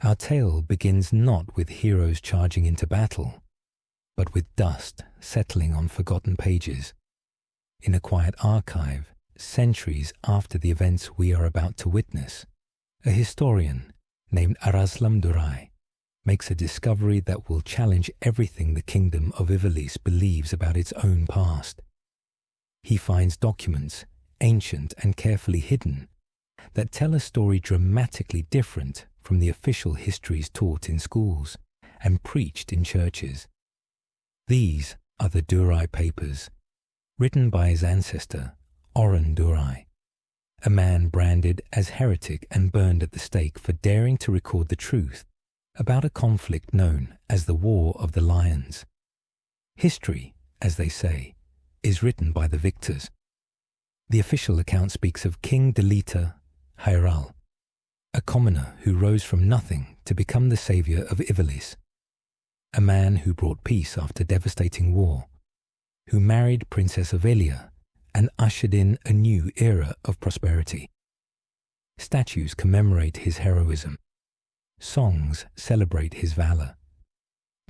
Our tale begins not with heroes charging into battle, but with dust settling on forgotten pages. In a quiet archive, centuries after the events we are about to witness, a historian named Arazlam Durai makes a discovery that will challenge everything the kingdom of Ivalice believes about its own past. He finds documents, ancient and carefully hidden, that tell a story dramatically different from the official histories taught in schools and preached in churches. These are the Durai Papers, written by his ancestor, Orbonne Durai, a man branded as heretic and burned at the stake for daring to record the truth about a conflict known as the War of the Lions. History, as they say, is written by the victors. The official account speaks of King Delita Hayral, a commoner who rose from nothing to become the savior of Ivalice, a man who brought peace after devastating war, who married Princess Ivalice and ushered in a new era of prosperity. Statues commemorate his heroism. Songs celebrate his valor.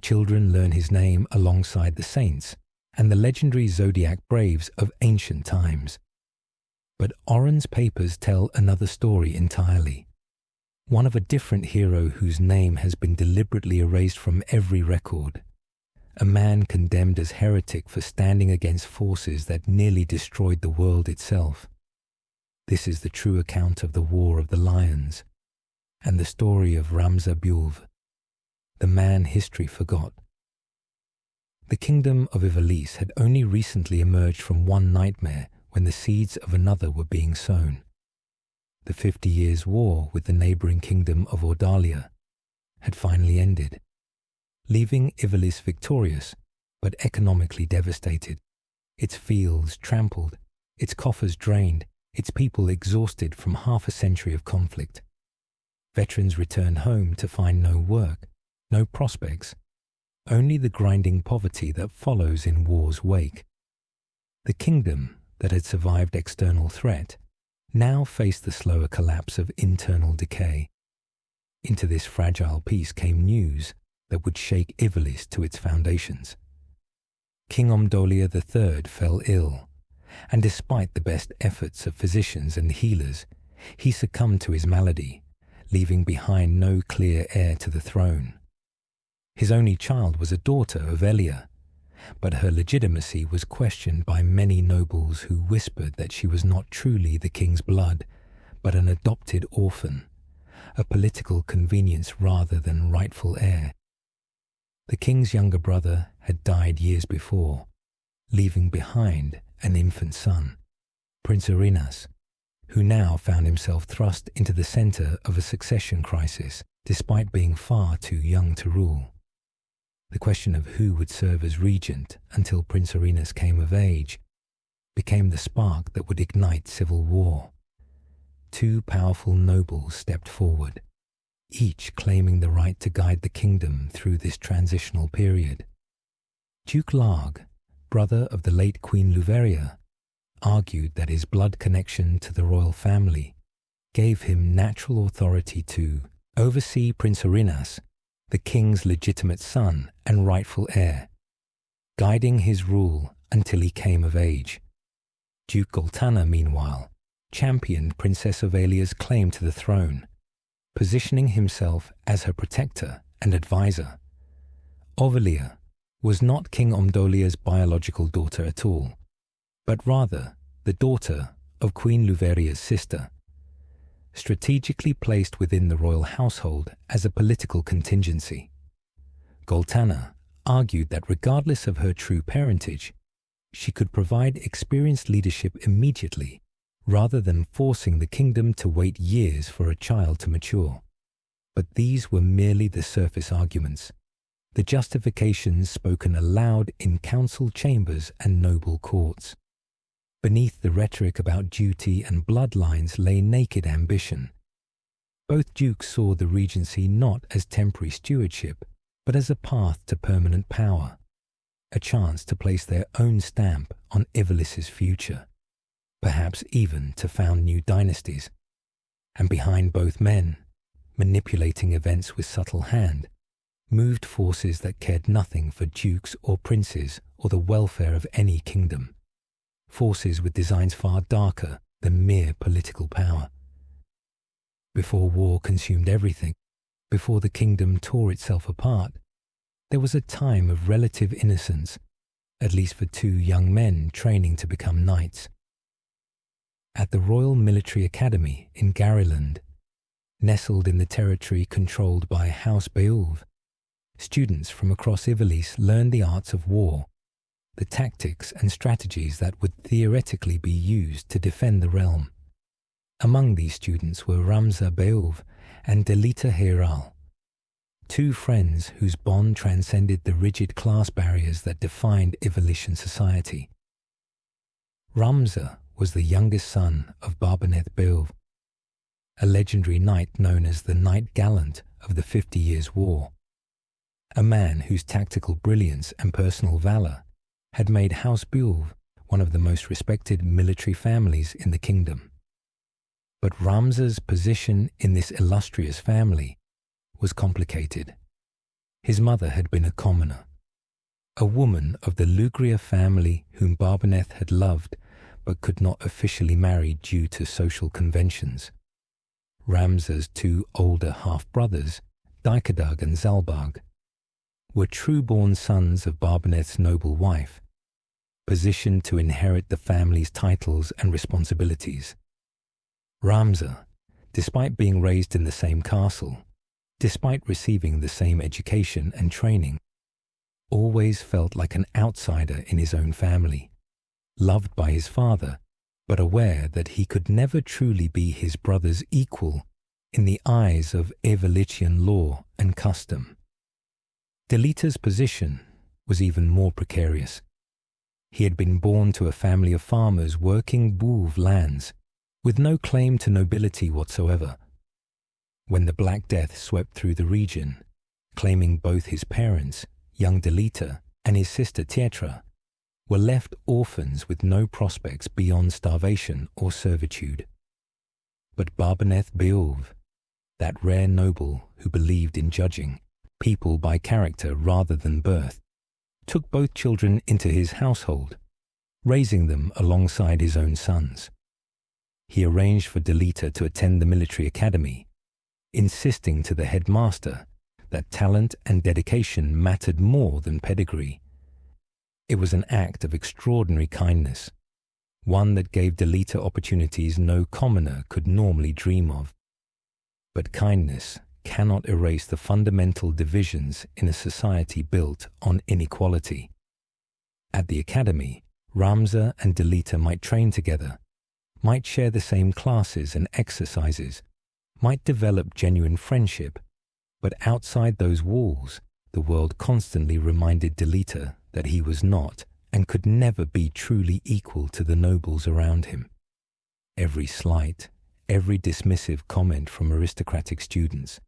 Children learn his name alongside the saints and the legendary zodiac braves of ancient times. But Orbonne's papers tell another story entirely, one of a different hero whose name has been deliberately erased from every record, a man condemned as heretic for standing against forces that nearly destroyed the world itself. This is the true account of the War of the Lions, and the story of Ramza, the man history forgot. The kingdom of Ivalice had only recently emerged from one nightmare when the seeds of another were being sown. The 50 Years' War with the neighboring kingdom of Ordalia had finally ended, leaving Ivalice victorious but economically devastated, its fields trampled, its coffers drained, its people exhausted from half a century of conflict. Veterans returned home to find no work, no prospects, only the grinding poverty that follows in war's wake. The kingdom that had survived external threat now faced the slower collapse of internal decay. Into this fragile peace came news that would shake Ivalice to its foundations. King Omdolia III fell ill, and despite the best efforts of physicians and healers, he succumbed to his malady, leaving behind no clear heir to the throne. His only child was a daughter, Ivalice, but her legitimacy was questioned by many nobles who whispered that she was not truly the king's blood, but an adopted orphan, a political convenience rather than rightful heir. The king's younger brother had died years before, leaving behind an infant son, Prince Irinas, who now found himself thrust into the center of a succession crisis despite being far too young to rule. The question of who would serve as regent until Prince Irinas came of age became the spark that would ignite civil war. Two powerful nobles stepped forward, each claiming the right to guide the kingdom through this transitional period. Duke Larg, brother of the late Queen Louveria, argued that his blood connection to the royal family gave him natural authority to oversee Prince Irinas, the king's legitimate son and rightful heir, guiding his rule until he came of age. Duke Goltana, meanwhile, championed Princess Ivalice's claim to the throne, positioning himself as her protector and advisor. Ivalice was not King Omdolia's biological daughter at all, but rather the daughter of Queen Louveria's sister, strategically placed within the royal household as a political contingency. Goltana argued that regardless of her true parentage, she could provide experienced leadership immediately, rather than forcing the kingdom to wait years for a child to mature. But these were merely the surface arguments, the justifications spoken aloud in council chambers and noble courts. Beneath the rhetoric about duty and bloodlines lay naked ambition. Both dukes saw the regency not as temporary stewardship, but as a path to permanent power, a chance to place their own stamp on Ivalice's future, perhaps even to found new dynasties. And behind both men, manipulating events with subtle hand, moved forces that cared nothing for dukes or princes or the welfare of any kingdom, forces with designs far darker than mere political power. Before war consumed everything, before the kingdom tore itself apart, there was a time of relative innocence, at least for two young men training to become knights. At the Royal Military Academy in Garyland, nestled in the territory controlled by House Beulve, students from across Ivalice learned the arts of war, the tactics and strategies that would theoretically be used to defend the realm. Among these students were Ramza Beulve and Delita Heiral, two friends whose bond transcended the rigid class barriers that defined Ivalician society. Ramza was the youngest son of Barboneth Beulve, a legendary knight known as the Knight Gallant of the 50 Years' War, a man whose tactical brilliance and personal valor had made House Beulve one of the most respected military families in the kingdom. But Ramza's position in this illustrious family was complicated. His mother had been a commoner, a woman of the Lugria family whom Barboneth had loved but could not officially marry due to social conventions. Ramza's two older half-brothers, Dikadag and Zalbag, were true-born sons of Barboneth's noble wife, positioned to inherit the family's titles and responsibilities. Ramza, despite being raised in the same castle, despite receiving the same education and training, always felt like an outsider in his own family, loved by his father, but aware that he could never truly be his brother's equal in the eyes of Ivalician law and custom. Delita's position was even more precarious. He had been born to a family of farmers working Beulve lands, with no claim to nobility whatsoever. When the Black Death swept through the region, claiming both his parents, young Delita, and his sister Tietra, were left orphans with no prospects beyond starvation or servitude. But Barboneth Beulve, that rare noble who believed in judging people by character rather than birth, took both children into his household, raising them alongside his own sons. He arranged for Delita to attend the military academy, insisting to the headmaster that talent and dedication mattered more than pedigree. It was an act of extraordinary kindness, one that gave Delita opportunities no commoner could normally dream of. But kindness cannot erase the fundamental divisions in a society built on inequality. At the academy, Ramza and Delita might train together, might share the same classes and exercises, might develop genuine friendship, but outside those walls, the world constantly reminded Delita that he was not and could never be truly equal to the nobles around him. Every slight, every dismissive comment from aristocratic students,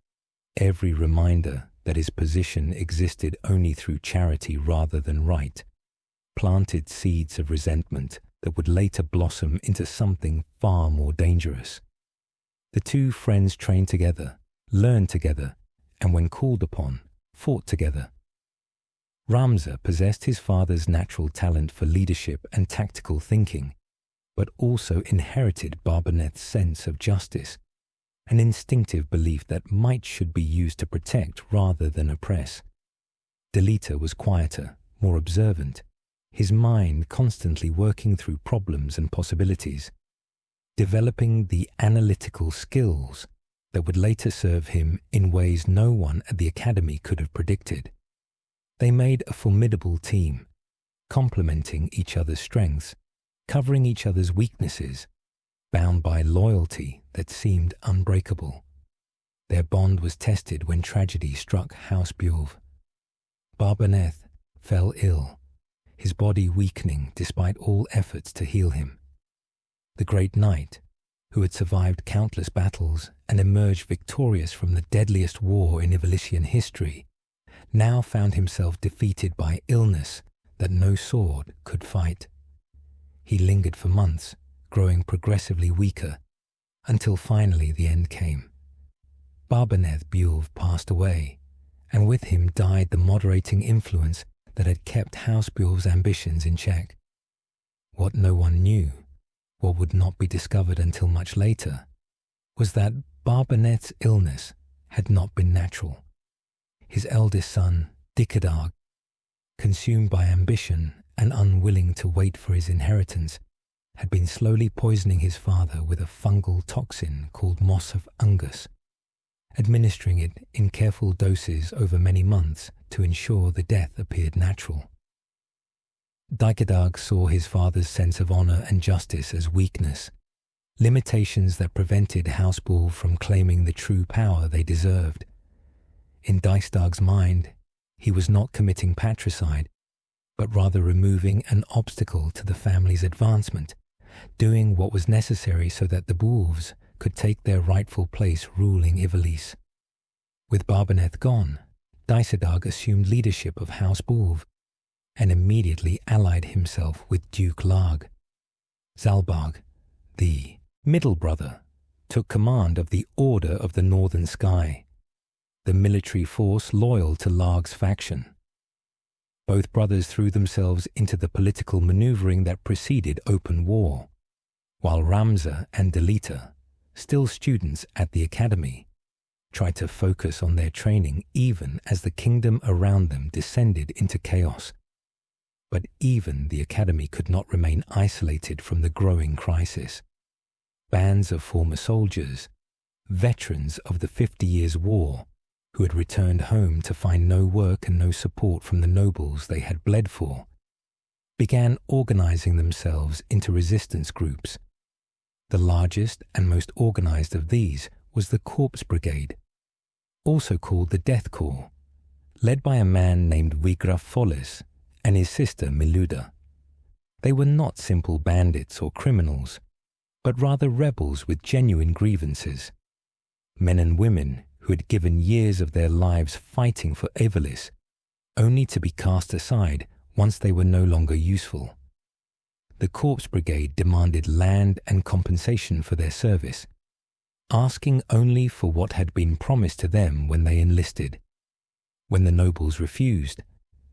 every reminder that his position existed only through charity rather than right, planted seeds of resentment that would later blossom into something far more dangerous. The two friends trained together, learned together, and when called upon, fought together. Ramza possessed his father's natural talent for leadership and tactical thinking, but also inherited Barboneth's sense of justice, an instinctive belief that might should be used to protect rather than oppress. Delita was quieter, more observant, his mind constantly working through problems and possibilities, developing the analytical skills that would later serve him in ways no one at the academy could have predicted. They made a formidable team, complementing each other's strengths, covering each other's weaknesses, bound by loyalty that seemed unbreakable. Their bond was tested when tragedy struck House Beulve. Barboneth fell ill, his body weakening despite all efforts to heal him. The great knight, who had survived countless battles and emerged victorious from the deadliest war in Ivalician history, now found himself defeated by illness that no sword could fight. He lingered for months, growing progressively weaker, until finally the end came. Barbaneth Bjulv passed away, and with him died the moderating influence that had kept House Bjulv's ambitions in check. What no one knew, what would not be discovered until much later, was that Barbaneth's illness had not been natural. His eldest son, Dikadarg, consumed by ambition and unwilling to wait for his inheritance, had been slowly poisoning his father with a fungal toxin called moss of Ungus, administering it in careful doses over many months to ensure the death appeared natural. Dikadarg saw his father's sense of honor and justice as weakness, limitations that prevented House Bjulv from claiming the true power they deserved. In Dikadarg's mind, he was not committing patricide, but rather removing an obstacle to the family's advancement, doing what was necessary so that the Bjulvs could take their rightful place ruling Ivalice. With Barbaneth gone, Dikadarg assumed leadership of House Bjulv and immediately allied himself with Duke Larg. Zalbarg, the middle brother, took command of the Order of the Northern Sky, the military force loyal to Larg's faction. Both brothers threw themselves into the political maneuvering that preceded open war, while Ramza and Delita, still students at the academy, tried to focus on their training even as the kingdom around them descended into chaos. But even the academy could not remain isolated from the growing crisis. Bands of former soldiers, veterans of the 50 Years' War, who had returned home to find no work and no support from the nobles they had bled for, began organizing themselves into resistance groups. The largest and most organized of these was the Corpse Brigade, also called the Death Corps, led by a man named Vigraf Follis and his sister Miluda. They were not simple bandits or criminals, but rather rebels with genuine grievances, men and women who had given years of their lives fighting for Ivalice, only to be cast aside once they were no longer useful. The Corpse Brigade demanded land and compensation for their service, asking only for what had been promised to them when they enlisted. When the nobles refused,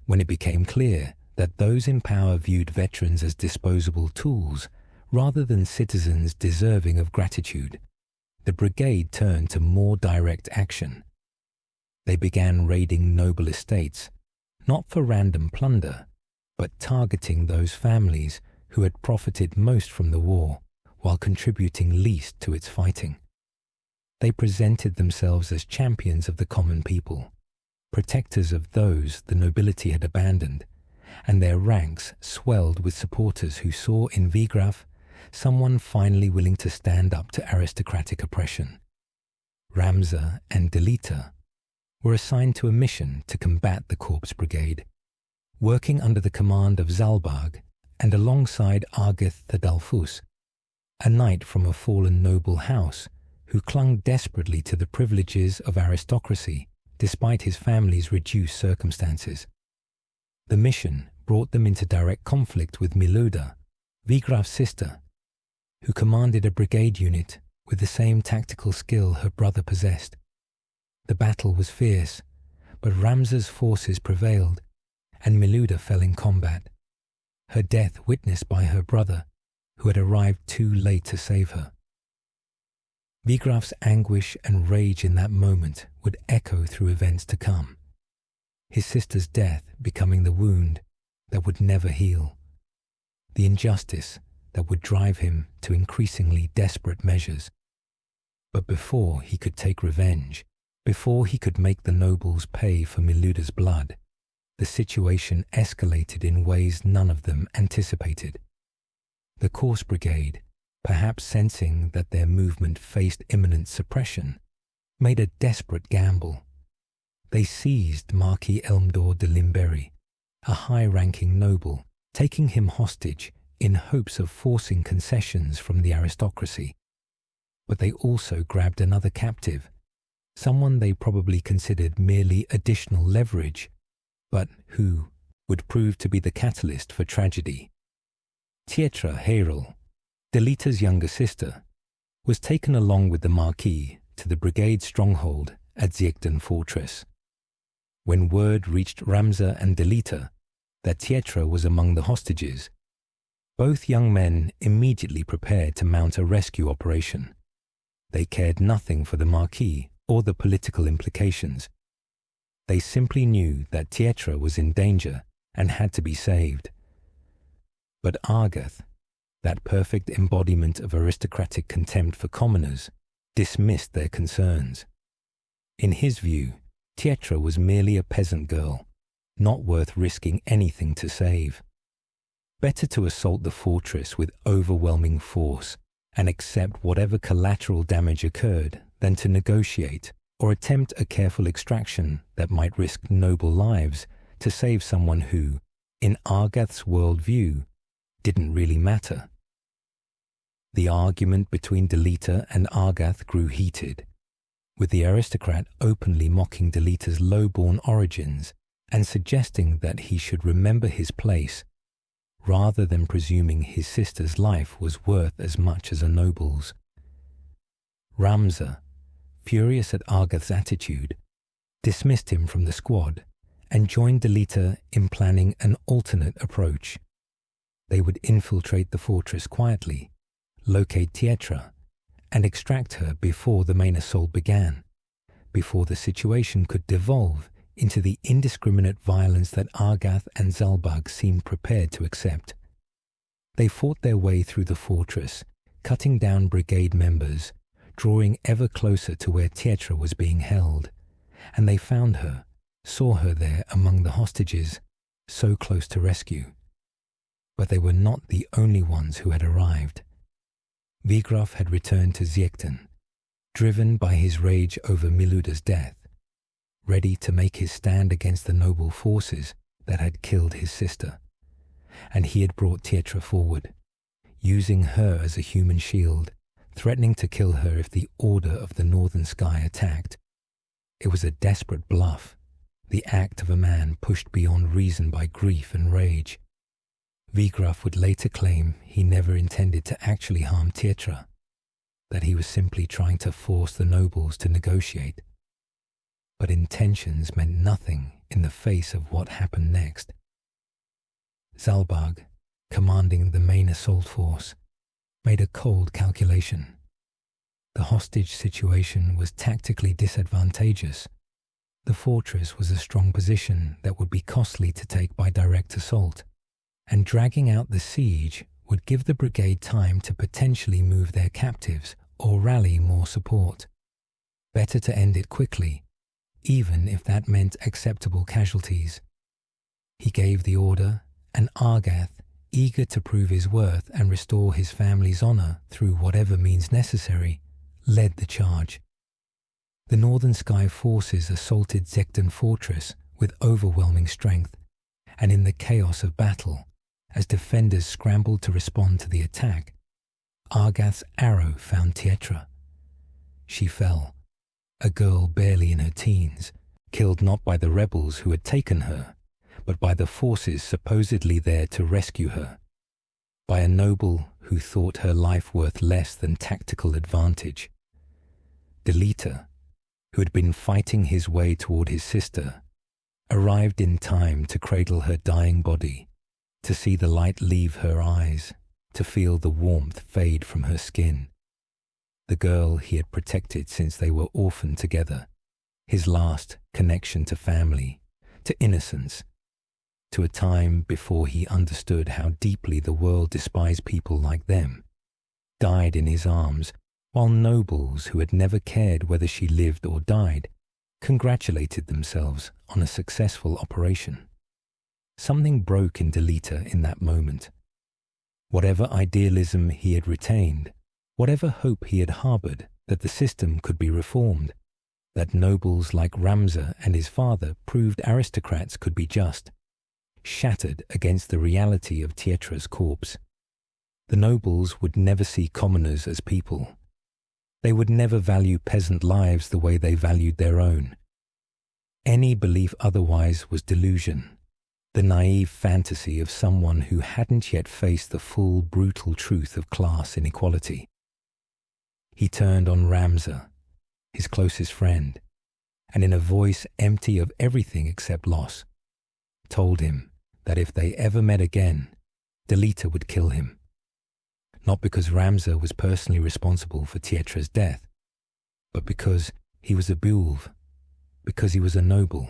when it became clear that those in power viewed veterans as disposable tools rather than citizens deserving of gratitude, the brigade turned to more direct action. They began raiding noble estates, not for random plunder, but targeting those families who had profited most from the war while contributing least to its fighting. They presented themselves as champions of the common people, protectors of those the nobility had abandoned, and their ranks swelled with supporters who saw in Vigraf someone finally willing to stand up to aristocratic oppression. Ramza and Delita were assigned to a mission to combat the Corpse Brigade, working under the command of Zalbarg and alongside Argith Thadalfus, a knight from a fallen noble house who clung desperately to the privileges of aristocracy despite his family's reduced circumstances. The mission brought them into direct conflict with Miluda, Vigraf's sister, who commanded a brigade unit with the same tactical skill her brother possessed. The battle was fierce, but Ramza's forces prevailed, and Miluda fell in combat, her death witnessed by her brother, who had arrived too late to save her. Vigraf's anguish and rage in that moment would echo through events to come, his sister's death becoming the wound that would never heal, the injustice that would drive him to increasingly desperate measures. But before he could take revenge, before he could make the nobles pay for Miluda's blood, the situation escalated in ways none of them anticipated. The Corpse Brigade, perhaps sensing that their movement faced imminent suppression, made a desperate gamble. They seized Marquis Elmdor de Limberry, a high-ranking noble, taking him hostage in hopes of forcing concessions from the aristocracy. But they also grabbed another captive, someone they probably considered merely additional leverage, but who would prove to be the catalyst for tragedy. Tietra Haerel, Delita's younger sister, was taken along with the Marquis to the brigade stronghold at Zeltennia fortress. When word reached Ramza and Delita that Pietra was among the hostages, both young men immediately prepared to mount a rescue operation. They cared nothing for the Marquis or the political implications. They simply knew that Pietra was in danger and had to be saved. But Argath, that perfect embodiment of aristocratic contempt for commoners, dismissed their concerns. In his view, Pietra was merely a peasant girl, not worth risking anything to save. Better to assault the fortress with overwhelming force and accept whatever collateral damage occurred than to negotiate or attempt a careful extraction that might risk noble lives to save someone who, in Argath's worldview, didn't really matter. The argument between Delita and Argath grew heated, with the aristocrat openly mocking Delita's low-born origins and suggesting that he should remember his place, rather than presuming his sister's life was worth as much as a noble's. Ramza, furious at Argath's attitude, dismissed him from the squad and joined Delita in planning an alternate approach. They would infiltrate the fortress quietly, locate Pietra, and extract her before the main assault began, before the situation could devolve into the indiscriminate violence that Argath and Zalbag seemed prepared to accept. They fought their way through the fortress, cutting down brigade members, drawing ever closer to where Pietra was being held, and they found her, saw her there among the hostages, so close to rescue. But they were not the only ones who had arrived. Vigraf had returned to Zeltennia, driven by his rage over Miluda's death, ready to make his stand against the noble forces that had killed his sister. And he had brought Pietra forward, using her as a human shield, threatening to kill her if the Order of the Northern Sky attacked. It was a desperate bluff, the act of a man pushed beyond reason by grief and rage. Vigraf would later claim he never intended to actually harm Pietra, that he was simply trying to force the nobles to negotiate. But intentions meant nothing in the face of what happened next. Zalbag, commanding the main assault force, made a cold calculation. The hostage situation was tactically disadvantageous. The fortress was a strong position that would be costly to take by direct assault, and dragging out the siege would give the brigade time to potentially move their captives or rally more support. Better to end it quickly, even if that meant acceptable casualties. He gave the order, and Argath, eager to prove his worth and restore his family's honor through whatever means necessary, led the charge. The Northern Sky forces assaulted Zeltennia fortress with overwhelming strength, and in the chaos of battle, as defenders scrambled to respond to the attack, Argath's arrow found Pietra. She fell, a girl barely in her teens, killed not by the rebels who had taken her, but by the forces supposedly there to rescue her, by a noble who thought her life worth less than tactical advantage. Delita, who had been fighting his way toward his sister, arrived in time to cradle her dying body, to see the light leave her eyes, to feel the warmth fade from her skin. The girl he had protected since they were orphaned together, his last connection to family, to innocence, to a time before he understood how deeply the world despised people like them, died in his arms, while nobles who had never cared whether she lived or died congratulated themselves on a successful operation. Something broke in Delita in that moment. Whatever idealism he had retained, whatever hope he had harbored that the system could be reformed, that nobles like Ramza and his father proved aristocrats could be just, shattered against the reality of Pietra's corpse. The nobles would never see commoners as people. They would never value peasant lives the way they valued their own. Any belief otherwise was delusion, the naive fantasy of someone who hadn't yet faced the full, brutal truth of class inequality. He turned on Ramza, his closest friend, and in a voice empty of everything except loss, told him that if they ever met again, Delita would kill him. Not because Ramza was personally responsible for Tietra's death, but because he was a Beulve, because he was a noble,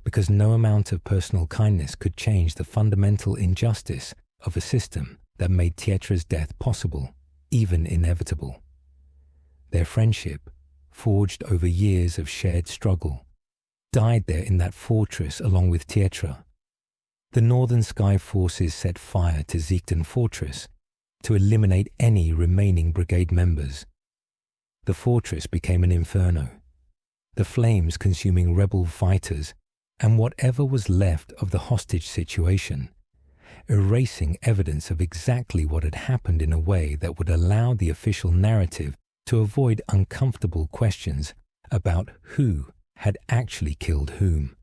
because no amount of personal kindness could change the fundamental injustice of a system that made Tietra's death possible, even inevitable. Their friendship, forged over years of shared struggle, died there in that fortress along with Tietra. The Northern Sky forces set fire to Zichten Fortress to eliminate any remaining brigade members. The fortress became an inferno, the flames consuming rebel fighters and whatever was left of the hostage situation, erasing evidence of exactly what had happened in a way that would allow the official narrative to avoid uncomfortable questions about who had actually killed whom.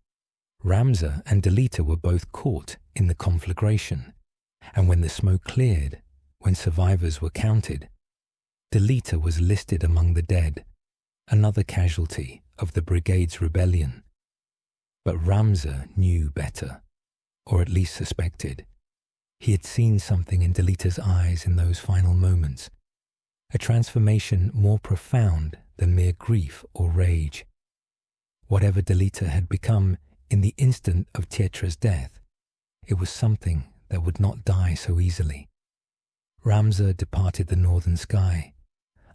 Ramza and Delita were both caught in the conflagration, and when the smoke cleared, when survivors were counted, Delita was listed among the dead, another casualty of the brigade's rebellion. But Ramza knew better, or at least suspected. He had seen something in Delita's eyes in those final moments, a transformation more profound than mere grief or rage. Whatever Delita had become in the instant of Tietra's death, it was something that would not die so easily. Ramza departed the Northern Sky,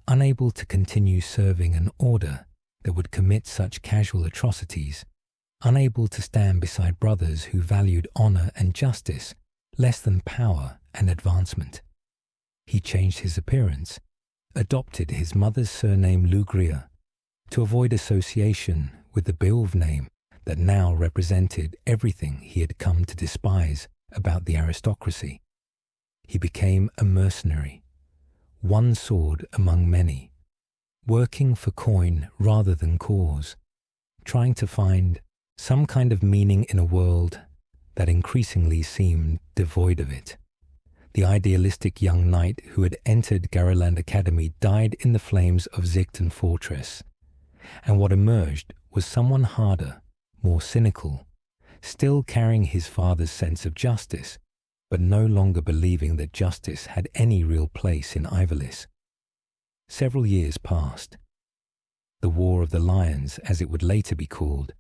unable to continue serving an order that would commit such casual atrocities, unable to stand beside brothers who valued honor and justice less than power and advancement. He changed his appearance, adopted his mother's surname Lugria, to avoid association with the Beulve name that now represented everything he had come to despise about the aristocracy. He became a mercenary, one sword among many, working for coin rather than cause, trying to find some kind of meaning in a world that increasingly seemed devoid of it. The idealistic young knight who had entered Garaland Academy died in the flames of Zichten Fortress, and what emerged was someone harder, more cynical, still carrying his father's sense of justice, but no longer believing that justice had any real place in Ivalice. Several years passed. The War of the Lions, as it would later be called,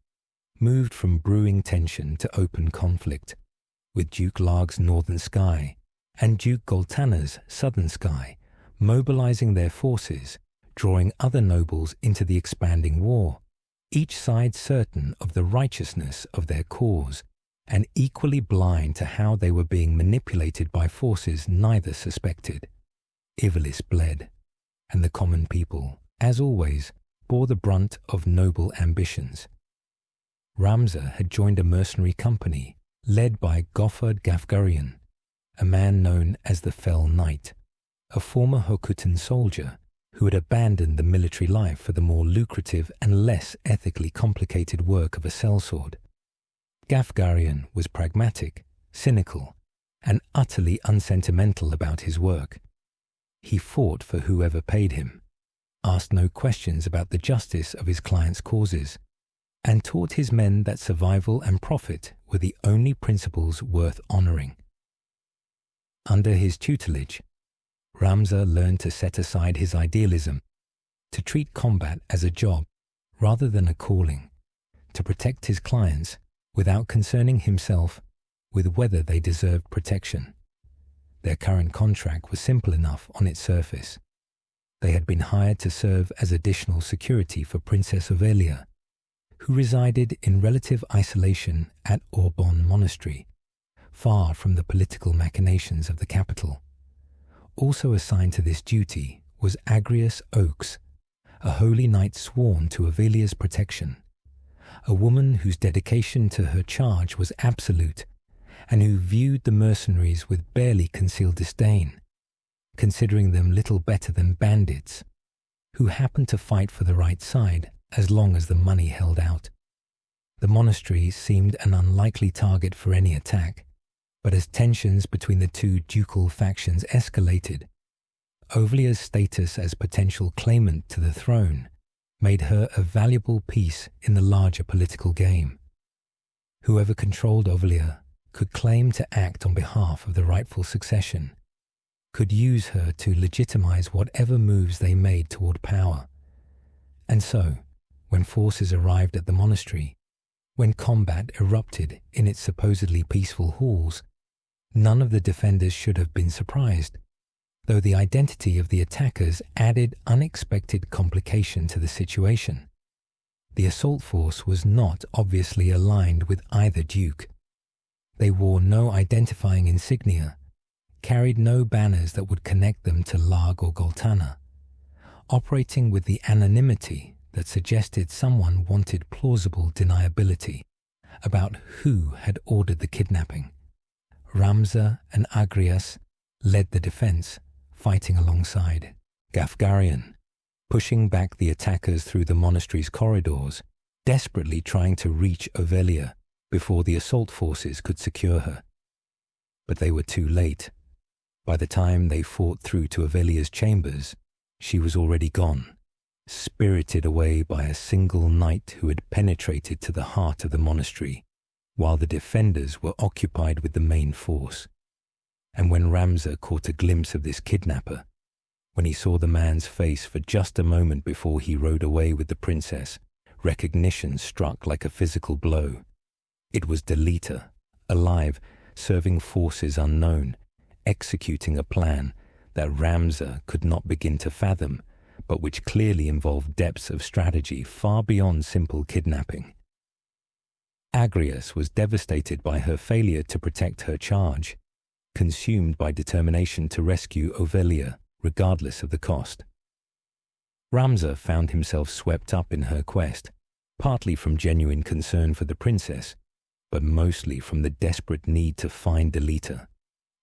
moved from brewing tension to open conflict, with Duke Larg's Northern Sky and Duke Goltana's Southern Sky mobilizing their forces, drawing other nobles into the expanding war, each side certain of the righteousness of their cause and equally blind to how they were being manipulated by forces neither suspected. Ivalice bled, and the common people, as always, bore the brunt of noble ambitions. Ramza had joined a mercenary company led by Goffard Gafgarian, a man known as the Fell Knight, a former Hokutan soldier who had abandoned the military life for the more lucrative and less ethically complicated work of a sellsword. Gafgarian was pragmatic, cynical, and utterly unsentimental about his work. He fought for whoever paid him, asked no questions about the justice of his clients' causes, and taught his men that survival and profit were the only principles worth honoring. Under his tutelage, Ramza learned to set aside his idealism, to treat combat as a job rather than a calling, to protect his clients without concerning himself with whether they deserved protection. Their current contract was simple enough on its surface. They had been hired to serve as additional security for Princess Ovelia, who resided in relative isolation at Orbonne monastery, far from the political machinations of the capital. Also assigned to this duty was Agrius Oakes, a holy knight sworn to Ovelia's protection, a woman whose dedication to her charge was absolute, and who viewed the mercenaries with barely concealed disdain, considering them little better than bandits, who happened to fight for the right side as long as the money held out. The monastery seemed an unlikely target for any attack, but as tensions between the two ducal factions escalated, Ovelia's status as potential claimant to the throne made her a valuable piece in the larger political game. Whoever controlled Ovelia could claim to act on behalf of the rightful succession, could use her to legitimize whatever moves they made toward power. And so, when forces arrived at the monastery, when combat erupted in its supposedly peaceful halls, none of the defenders should have been surprised, though the identity of the attackers added unexpected complication to the situation. The assault force was not obviously aligned with either duke. They wore no identifying insignia, carried no banners that would connect them to Larg or Goltana, operating with the anonymity that suggested someone wanted plausible deniability about who had ordered the kidnapping. Ramza and Agrias led the defense, fighting alongside Gafgarian, pushing back the attackers through the monastery's corridors, desperately trying to reach Ovelia before the assault forces could secure her. But they were too late. By the time they fought through to Ovelia's chambers, she was already gone, spirited away by a single knight who had penetrated to the heart of the monastery, while the defenders were occupied with the main force. And when Ramza caught a glimpse of this kidnapper, when he saw the man's face for just a moment before he rode away with the princess, recognition struck like a physical blow. It was Delita, alive, serving forces unknown, executing a plan that Ramza could not begin to fathom, but which clearly involved depths of strategy far beyond simple kidnapping. Agrias was devastated by her failure to protect her charge, consumed by determination to rescue Ovelia regardless of the cost. Ramza found himself swept up in her quest, partly from genuine concern for the princess, but mostly from the desperate need to find Delita,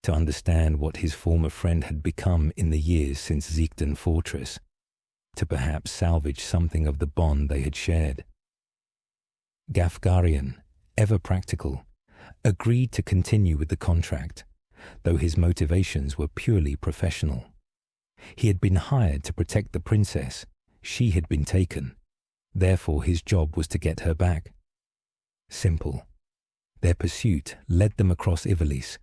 to understand what his former friend had become in the years since Ziegden Fortress, to perhaps salvage something of the bond they had shared. Gafgarian, ever practical, agreed to continue with the contract, though his motivations were purely professional. He had been hired to protect the princess. She had been taken. Therefore, his job was to get her back. Simple. Their pursuit led them across Ivalice,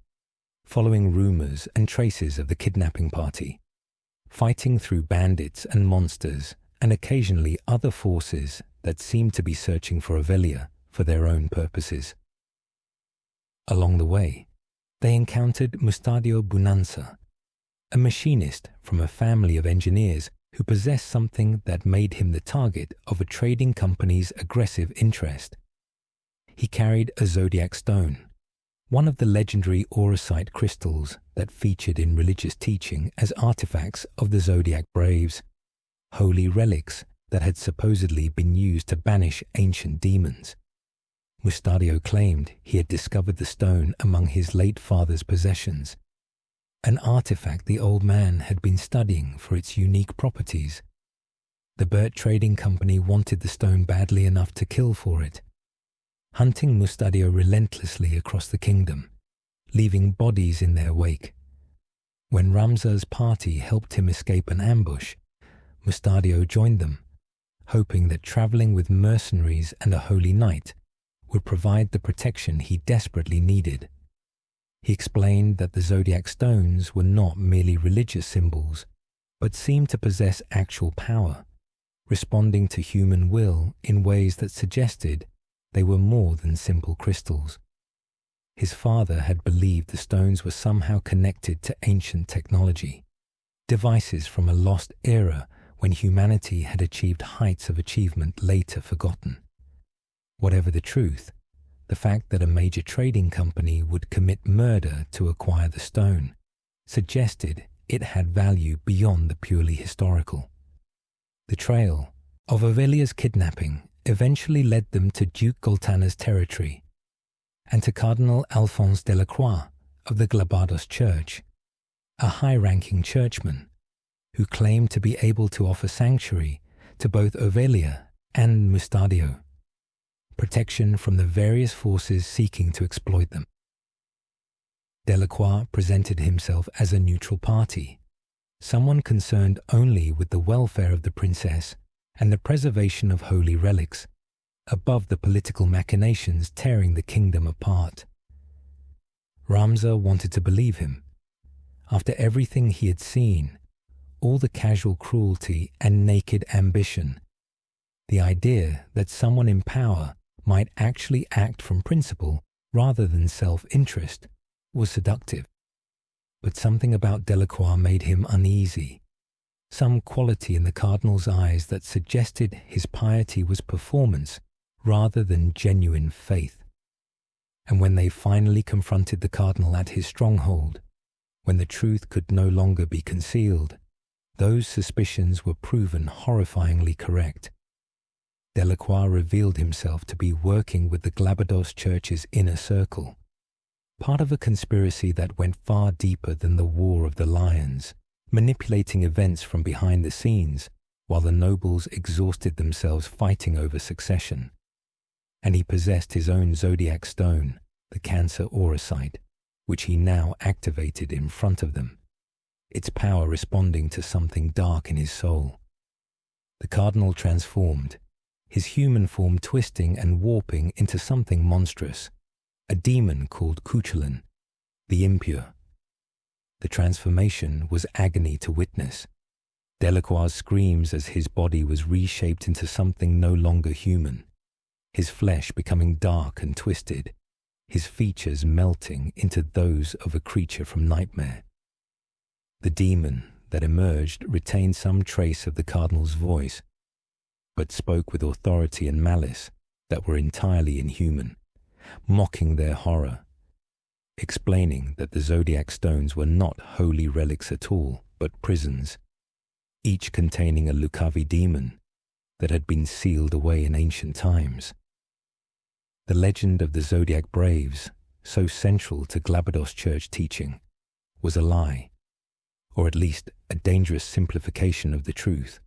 following rumors and traces of the kidnapping party, fighting through bandits and monsters and occasionally other forces that seemed to be searching for Ovelia for their own purposes. Along the way, they encountered Mustadio Bunanza, a machinist from a family of engineers who possessed something that made him the target of a trading company's aggressive interest. He carried a zodiac stone, one of the legendary auracite crystals that featured in religious teaching as artifacts of the zodiac braves, holy relics that had supposedly been used to banish ancient demons. Mustadio claimed he had discovered the stone among his late father's possessions, an artifact the old man had been studying for its unique properties. The Burt Trading Company wanted the stone badly enough to kill for it, hunting Mustadio relentlessly across the kingdom, leaving bodies in their wake. When Ramza's party helped him escape an ambush, Mustadio joined them, hoping that traveling with mercenaries and a holy knight would provide the protection he desperately needed. He explained that the zodiac stones were not merely religious symbols, but seemed to possess actual power, responding to human will in ways that suggested they were more than simple crystals. His father had believed the stones were somehow connected to ancient technology, devices from a lost era when humanity had achieved heights of achievement later forgotten. Whatever the truth, the fact that a major trading company would commit murder to acquire the stone suggested it had value beyond the purely historical. The trail of Ovelia's kidnapping eventually led them to Duke Goltana's territory and to Cardinal Alphonse Delacroix of the Glabados Church, a high-ranking churchman who claimed to be able to offer sanctuary to both Ovelia and Mustadio, protection from the various forces seeking to exploit them. Delacroix presented himself as a neutral party, someone concerned only with the welfare of the princess and the preservation of holy relics, above the political machinations tearing the kingdom apart. Ramza wanted to believe him. After everything he had seen, all the casual cruelty and naked ambition, the idea that someone in power might actually act from principle rather than self-interest was seductive. But something about Delacroix made him uneasy, some quality in the cardinal's eyes that suggested his piety was performance rather than genuine faith. And when they finally confronted the cardinal at his stronghold, when the truth could no longer be concealed, those suspicions were proven horrifyingly correct. Delacroix revealed himself to be working with the Glabados Church's inner circle, part of a conspiracy that went far deeper than the War of the Lions, manipulating events from behind the scenes while the nobles exhausted themselves fighting over succession. And he possessed his own zodiac stone, the Cancer Auracite, which he now activated in front of them, its power responding to something dark in his soul. The cardinal transformed, his human form twisting and warping into something monstrous, a demon called Cuchulain, the impure. The transformation was agony to witness. Delacroix's screams as his body was reshaped into something no longer human, his flesh becoming dark and twisted, his features melting into those of a creature from nightmare. The demon that emerged retained some trace of the cardinal's voice, but spoke with authority and malice that were entirely inhuman, mocking their horror, explaining that the zodiac stones were not holy relics at all, but prisons, each containing a Luciavi demon that had been sealed away in ancient times. The legend of the Zodiac Braves, so central to Glabados Church teaching, was a lie, or at least a dangerous simplification of the truth.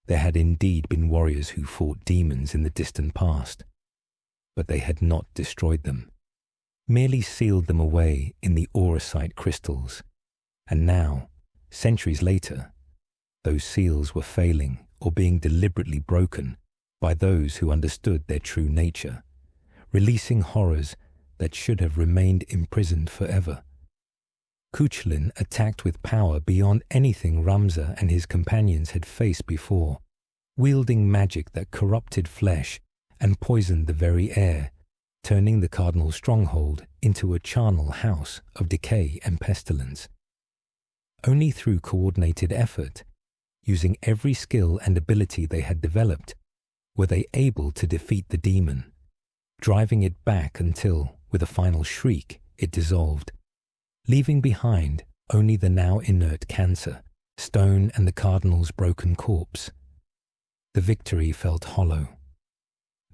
There had indeed been warriors who fought demons in the distant past, but they had not destroyed them, merely sealed them away in the auracite crystals. And now, centuries later, those seals were failing or being deliberately broken by those who understood their true nature, releasing horrors that should have remained imprisoned forever. Cuchulain attacked with power beyond anything Ramza and his companions had faced before, wielding magic that corrupted flesh and poisoned the very air, turning the cardinal's stronghold into a charnel house of decay and pestilence. Only through coordinated effort, using every skill and ability they had developed, were they able to defeat the demon, driving it back until, with a final shriek, it dissolved, leaving behind only the now inert cancer, stone and the cardinal's broken corpse. The victory felt hollow.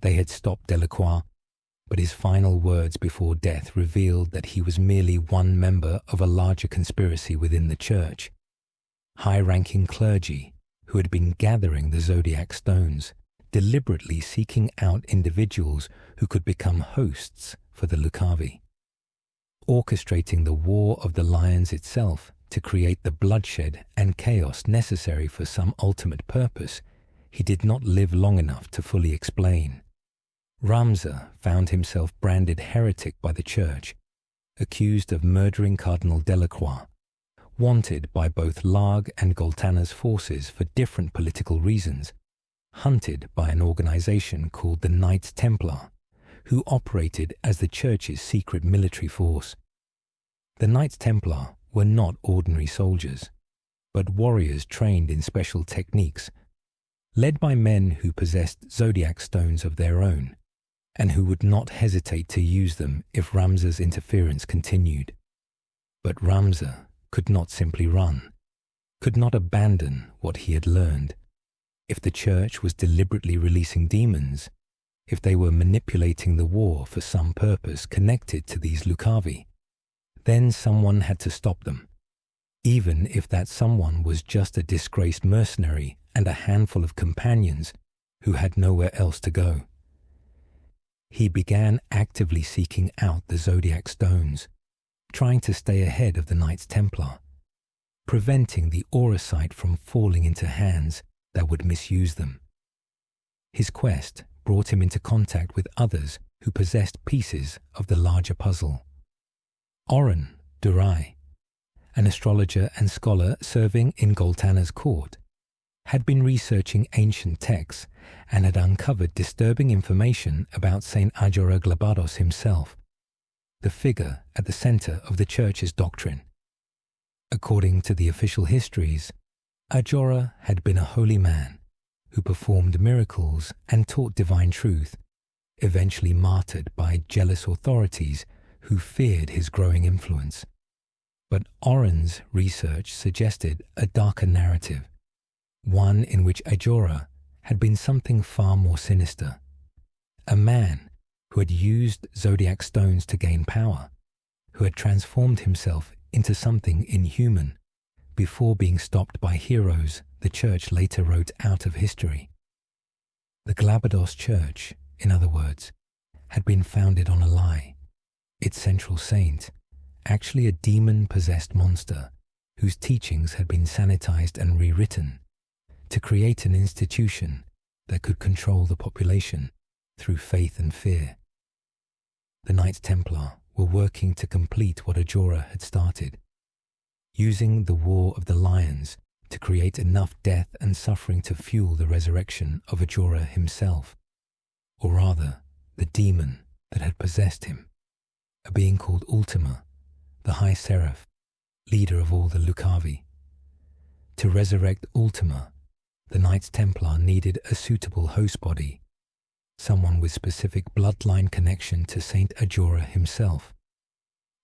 They had stopped Delacroix, but his final words before death revealed that he was merely one member of a larger conspiracy within the church. High-ranking clergy who had been gathering the zodiac stones, deliberately seeking out individuals who could become hosts for the Luciavi, orchestrating the War of the Lions itself to create the bloodshed and chaos necessary for some ultimate purpose he did not live long enough to fully explain. Ramza found himself branded heretic by the church, accused of murdering Cardinal Delacroix, wanted by both Largue and Goltana's forces for different political reasons, hunted by an organization called the Knights Templar, who operated as the church's secret military force. The Knights Templar were not ordinary soldiers, but warriors trained in special techniques, led by men who possessed zodiac stones of their own, and who would not hesitate to use them if Ramza's interference continued. But Ramza could not simply run, could not abandon what he had learned. If the church was deliberately releasing demons, if they were manipulating the war for some purpose connected to these Luciavi, then someone had to stop them, even if that someone was just a disgraced mercenary and a handful of companions who had nowhere else to go. He began actively seeking out the zodiac stones, trying to stay ahead of the Knights Templar, preventing the auracite from falling into hands that would misuse them. His quest brought him into contact with others who possessed pieces of the larger puzzle. Orbonne, an astrologer and scholar serving in Goltanna's court, had been researching ancient texts and had uncovered disturbing information about Saint Ajora Glabados himself, the figure at the center of the Church's doctrine. According to the official histories, Ajora had been a holy man who performed miracles and taught divine truth, eventually martyred by jealous authorities who feared his growing influence. But Orbonne's research suggested a darker narrative, one in which Ajora had been something far more sinister, a man who had used zodiac stones to gain power, who had transformed himself into something inhuman before being stopped by heroes the Church later wrote out of history. The Glabados Church, in other words, had been founded on a lie, its central saint actually a demon-possessed monster whose teachings had been sanitized and rewritten to create an institution that could control the population through faith and fear. The Knights Templar were working to complete what Ajora had started, using the War of the Lions to create enough death and suffering to fuel the resurrection of Ajora himself, or rather, the demon that had possessed him, a being called Ultima, the High Seraph, leader of all the Luciavi. To resurrect Ultima, the Knights Templar needed a suitable host body, someone with specific bloodline connection to Saint Ajora himself,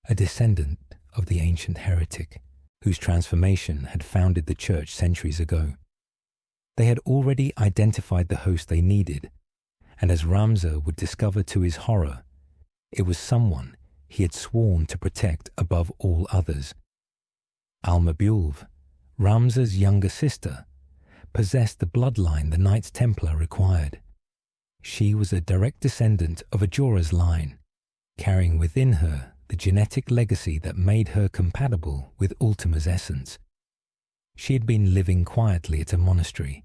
a descendant of the ancient heretic whose transformation had founded the Church centuries ago. They had already identified the host they needed, and as Ramza would discover to his horror, it was someone he had sworn to protect above all others. Alma Bulv, Ramza's younger sister, possessed the bloodline the Knights Templar required. She was a direct descendant of Ajora's line, carrying within her the genetic legacy that made her compatible with Ultima's essence. She had been living quietly at a monastery,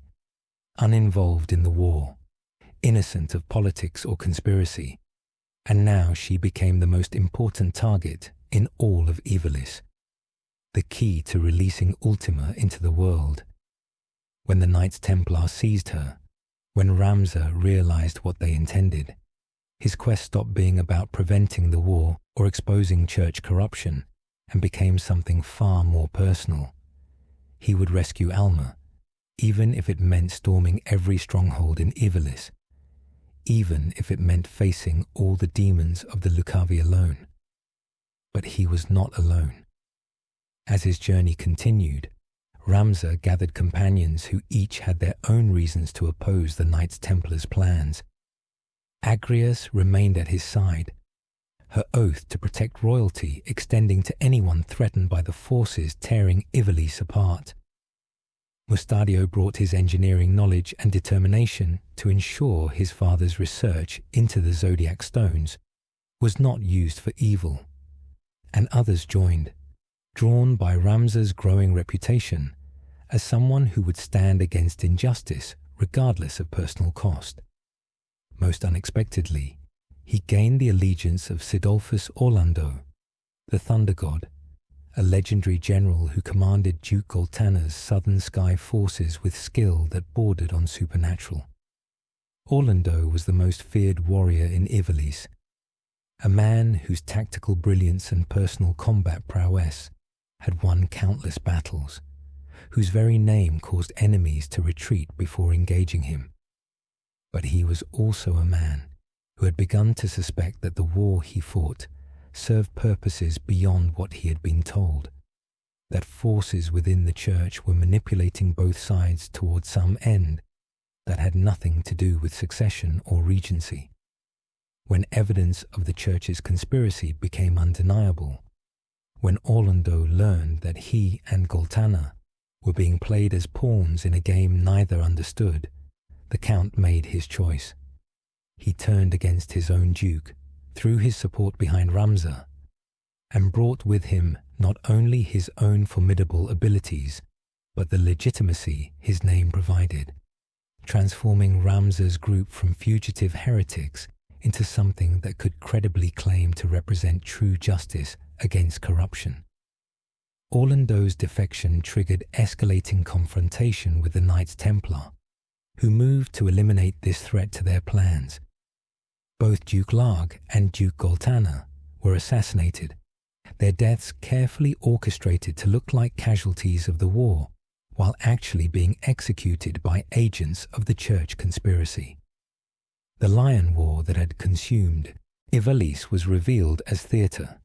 uninvolved in the war, innocent of politics or conspiracy, and now she became the most important target in all of Ivalice, the key to releasing Ultima into the world. When the Knights Templar seized her, when Ramza realized what they intended, his quest stopped being about preventing the war or exposing church corruption and became something far more personal. He would rescue Alma, even if it meant storming every stronghold in Ivalice, even if it meant facing all the demons of the Luciavi alone. But he was not alone. As his journey continued, Ramza gathered companions who each had their own reasons to oppose the Knights Templar's plans. Agrias remained at his side, her oath to protect royalty extending to anyone threatened by the forces tearing Ivalice apart. Mustadio brought his engineering knowledge and determination to ensure his father's research into the zodiac stones was not used for evil, and others joined, drawn by Ramza's growing reputation as someone who would stand against injustice regardless of personal cost. Most unexpectedly, he gained the allegiance of Sidolphus Orlando, the Thunder God, a legendary general who commanded Duke Goltanna's Southern Sky forces with skill that bordered on supernatural. Orlando was the most feared warrior in Ivalice, a man whose tactical brilliance and personal combat prowess had won countless battles, whose very name caused enemies to retreat before engaging him. But he was also a man who had begun to suspect that the war he fought served purposes beyond what he had been told, that forces within the church were manipulating both sides towards some end that had nothing to do with succession or regency. When evidence of the church's conspiracy became undeniable, when Orlando learned that he and Goltanna were being played as pawns in a game neither understood, the Count made his choice. He turned against his own duke, threw his support behind Ramza, and brought with him not only his own formidable abilities, but the legitimacy his name provided, transforming Ramza's group from fugitive heretics into something that could credibly claim to represent true justice against corruption. Orlando's defection triggered escalating confrontation with the Knights Templar, who moved to eliminate this threat to their plans. Both Duke Larg and Duke Goltana were assassinated, their deaths carefully orchestrated to look like casualties of the war, while actually being executed by agents of the church conspiracy. The Lion War that had consumed Ivalice was revealed as theatre,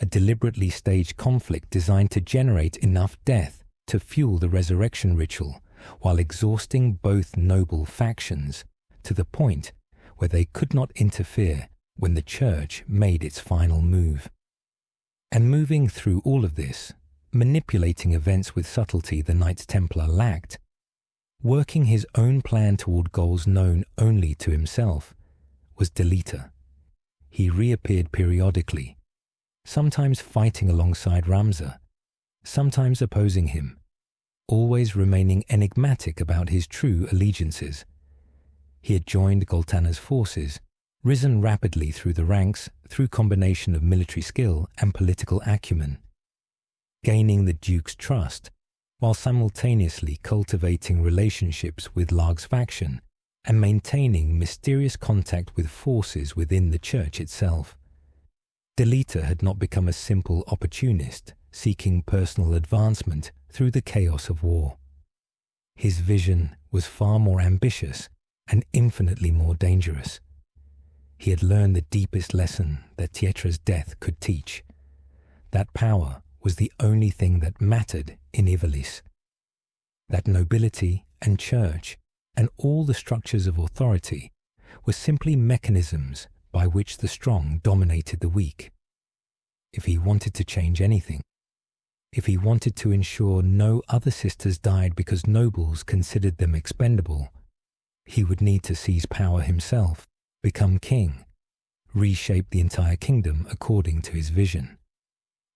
a deliberately staged conflict designed to generate enough death to fuel the resurrection ritual while exhausting both noble factions to the point where they could not interfere when the church made its final move. And moving through all of this, manipulating events with subtlety the Knights Templar lacked, working his own plan toward goals known only to himself, was Delita. He reappeared periodically, sometimes fighting alongside Ramza, sometimes opposing him, always remaining enigmatic about his true allegiances. He had joined Goltana's forces, risen rapidly through the ranks through combination of military skill and political acumen, gaining the Duke's trust while simultaneously cultivating relationships with Larg's faction and maintaining mysterious contact with forces within the church itself. Delita had not become a simple opportunist seeking personal advancement through the chaos of war. His vision was far more ambitious and infinitely more dangerous. He had learned the deepest lesson that Tietra's death could teach. That power was the only thing that mattered in Ivalice. That nobility and church and all the structures of authority were simply mechanisms by which the strong dominated the weak. If he wanted to change anything, if he wanted to ensure no other sisters died because nobles considered them expendable, he would need to seize power himself, become king, reshape the entire kingdom according to his vision.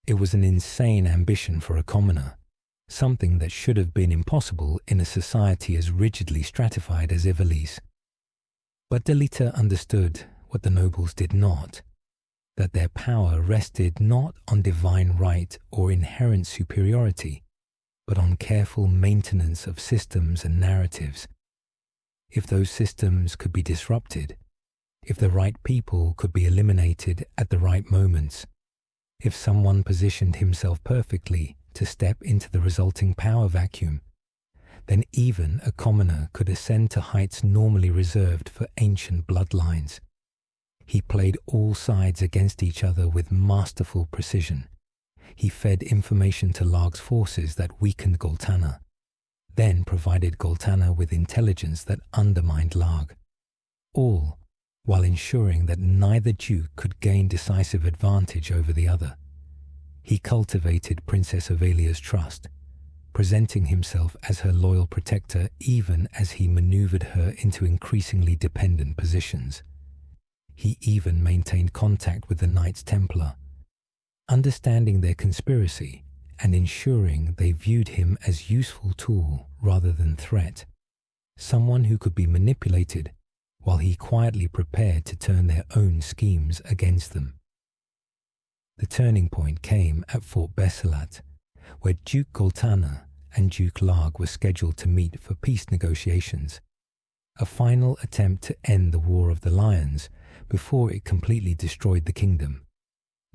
It was an insane ambition for a commoner, something that should have been impossible in a society as rigidly stratified as Ivalice. But Delita understood what the nobles did not, that their power rested not on divine right or inherent superiority, but on careful maintenance of systems and narratives. If those systems could be disrupted, if the right people could be eliminated at the right moments, if someone positioned himself perfectly to step into the resulting power vacuum, then even a commoner could ascend to heights normally reserved for ancient bloodlines. He played all sides against each other with masterful precision. He fed information to Larg's forces that weakened Goltana, then provided Goltana with intelligence that undermined Larg, all while ensuring that neither duke could gain decisive advantage over the other. He cultivated Princess Ovelia's trust, presenting himself as her loyal protector even as he maneuvered her into increasingly dependent positions. He even maintained contact with the Knights Templar, understanding their conspiracy and ensuring they viewed him as useful tool rather than threat, someone who could be manipulated while he quietly prepared to turn their own schemes against them. The turning point came at Fort Bessalat, where Duke Goltana and Duke Larg were scheduled to meet for peace negotiations, a final attempt to end the War of the Lions before it completely destroyed the kingdom.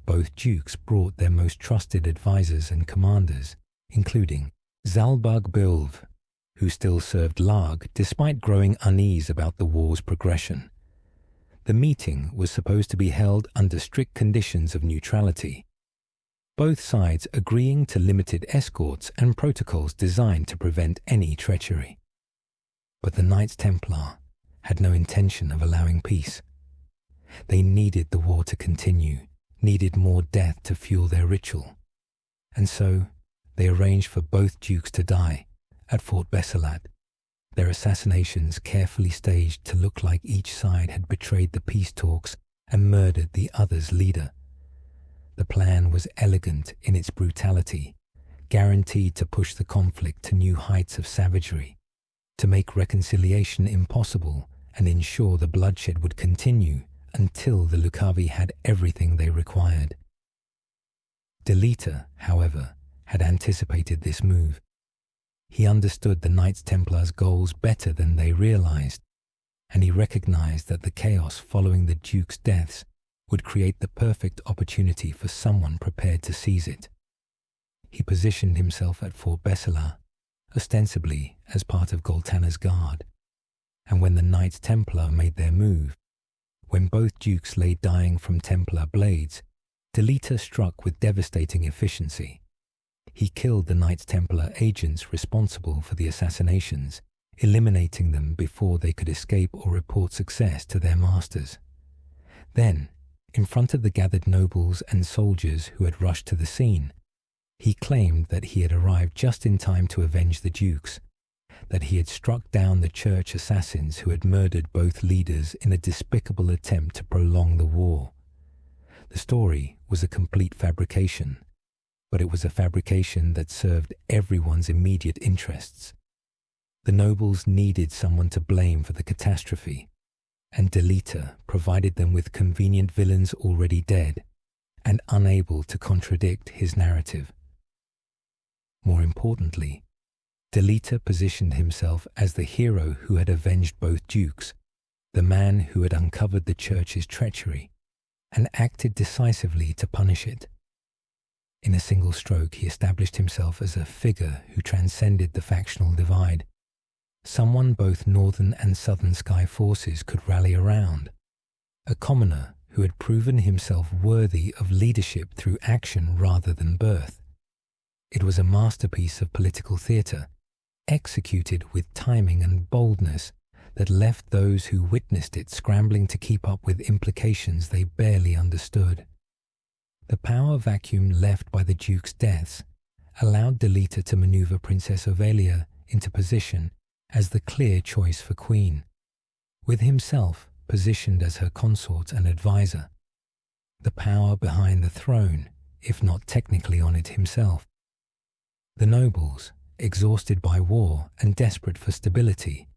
Both dukes brought their most trusted advisors and commanders, including Zalbug Bilv, who still served Larg despite growing unease about the war's progression. The meeting was supposed to be held under strict conditions of neutrality, both sides agreeing to limited escorts and protocols designed to prevent any treachery. But the Knights Templar had no intention of allowing peace. They needed the war to continue, needed more death to fuel their ritual, and so they arranged for both dukes to die at Fort Bessalat, their assassinations carefully staged to look like each side had betrayed the peace talks and murdered the other's leader. The plan was elegant in its brutality, guaranteed to push the conflict to new heights of savagery, to make reconciliation impossible and ensure the bloodshed would continue until the Luciavi had everything they required. Delita, however, had anticipated this move. He understood the Knights Templar's goals better than they realized, and he recognized that the chaos following the Duke's deaths would create the perfect opportunity for someone prepared to seize it. He positioned himself at Fort Lesalia, ostensibly as part of Goltanna's guard, and when the Knights Templar made their move, when both dukes lay dying from Templar blades, Delita struck with devastating efficiency. He killed the Knights Templar agents responsible for the assassinations, eliminating them before they could escape or report success to their masters. Then, in front of the gathered nobles and soldiers who had rushed to the scene, he claimed that he had arrived just in time to avenge the dukes, that he had struck down the church assassins who had murdered both leaders in a despicable attempt to prolong the war. The story was a complete fabrication, but it was a fabrication that served everyone's immediate interests. The nobles needed someone to blame for the catastrophe, and Delita provided them with convenient villains already dead and unable to contradict his narrative. More importantly, Delita positioned himself as the hero who had avenged both dukes, the man who had uncovered the church's treachery, and acted decisively to punish it. In a single stroke, he established himself as a figure who transcended the factional divide, someone both northern and southern sky forces could rally around, a commoner who had proven himself worthy of leadership through action rather than birth. It was a masterpiece of political theatre, executed with timing and boldness that left those who witnessed it scrambling to keep up with implications they barely understood. The power vacuum left by the Duke's deaths allowed Delita to maneuver Princess Ivalice into position as the clear choice for Queen, with himself positioned as her consort and advisor. The power behind the throne, if not technically on it himself. The nobles, exhausted by war and desperate for stability,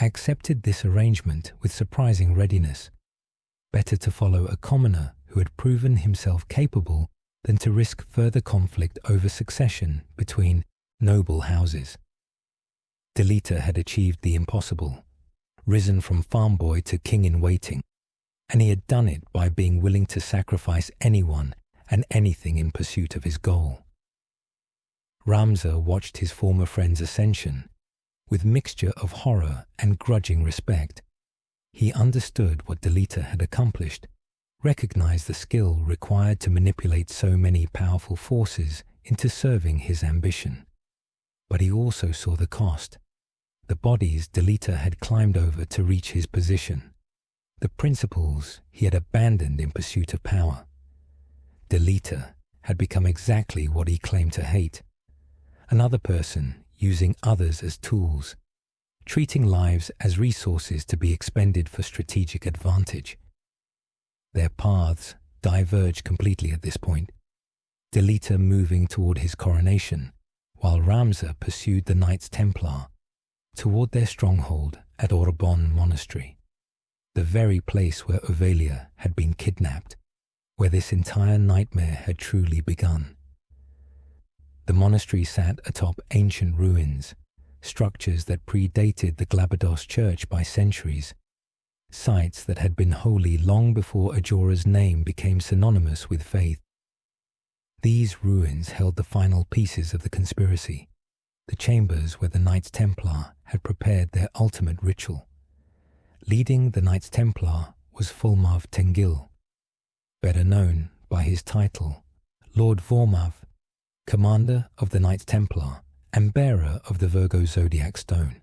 accepted this arrangement with surprising readiness. Better to follow a commoner who had proven himself capable than to risk further conflict over succession between noble houses. Delita had achieved the impossible, risen from farm boy to king-in-waiting, and he had done it by being willing to sacrifice anyone and anything in pursuit of his goal. Ramza watched his former friend's ascension with mixture of horror and grudging respect. He understood what Delita had accomplished, recognized the skill required to manipulate so many powerful forces into serving his ambition. But he also saw the cost, the bodies Delita had climbed over to reach his position, the principles he had abandoned in pursuit of power. Delita had become exactly what he claimed to hate, another person using others as tools, treating lives as resources to be expended for strategic advantage. Their paths diverged completely at this point, Delita moving toward his coronation, while Ramza pursued the Knights Templar toward their stronghold at Orbonne monastery, the very place where Ivalice had been kidnapped, where this entire nightmare had truly begun. The monastery sat atop ancient ruins, structures that predated the Glabados church by centuries, sites that had been holy long before Ajora's name became synonymous with faith. These ruins held the final pieces of the conspiracy, the chambers where the Knights Templar had prepared their ultimate ritual. Leading the Knights Templar was Fulmav Tengil, better known by his title, Lord Vormav, commander of the Knights Templar and bearer of the Virgo Zodiac Stone.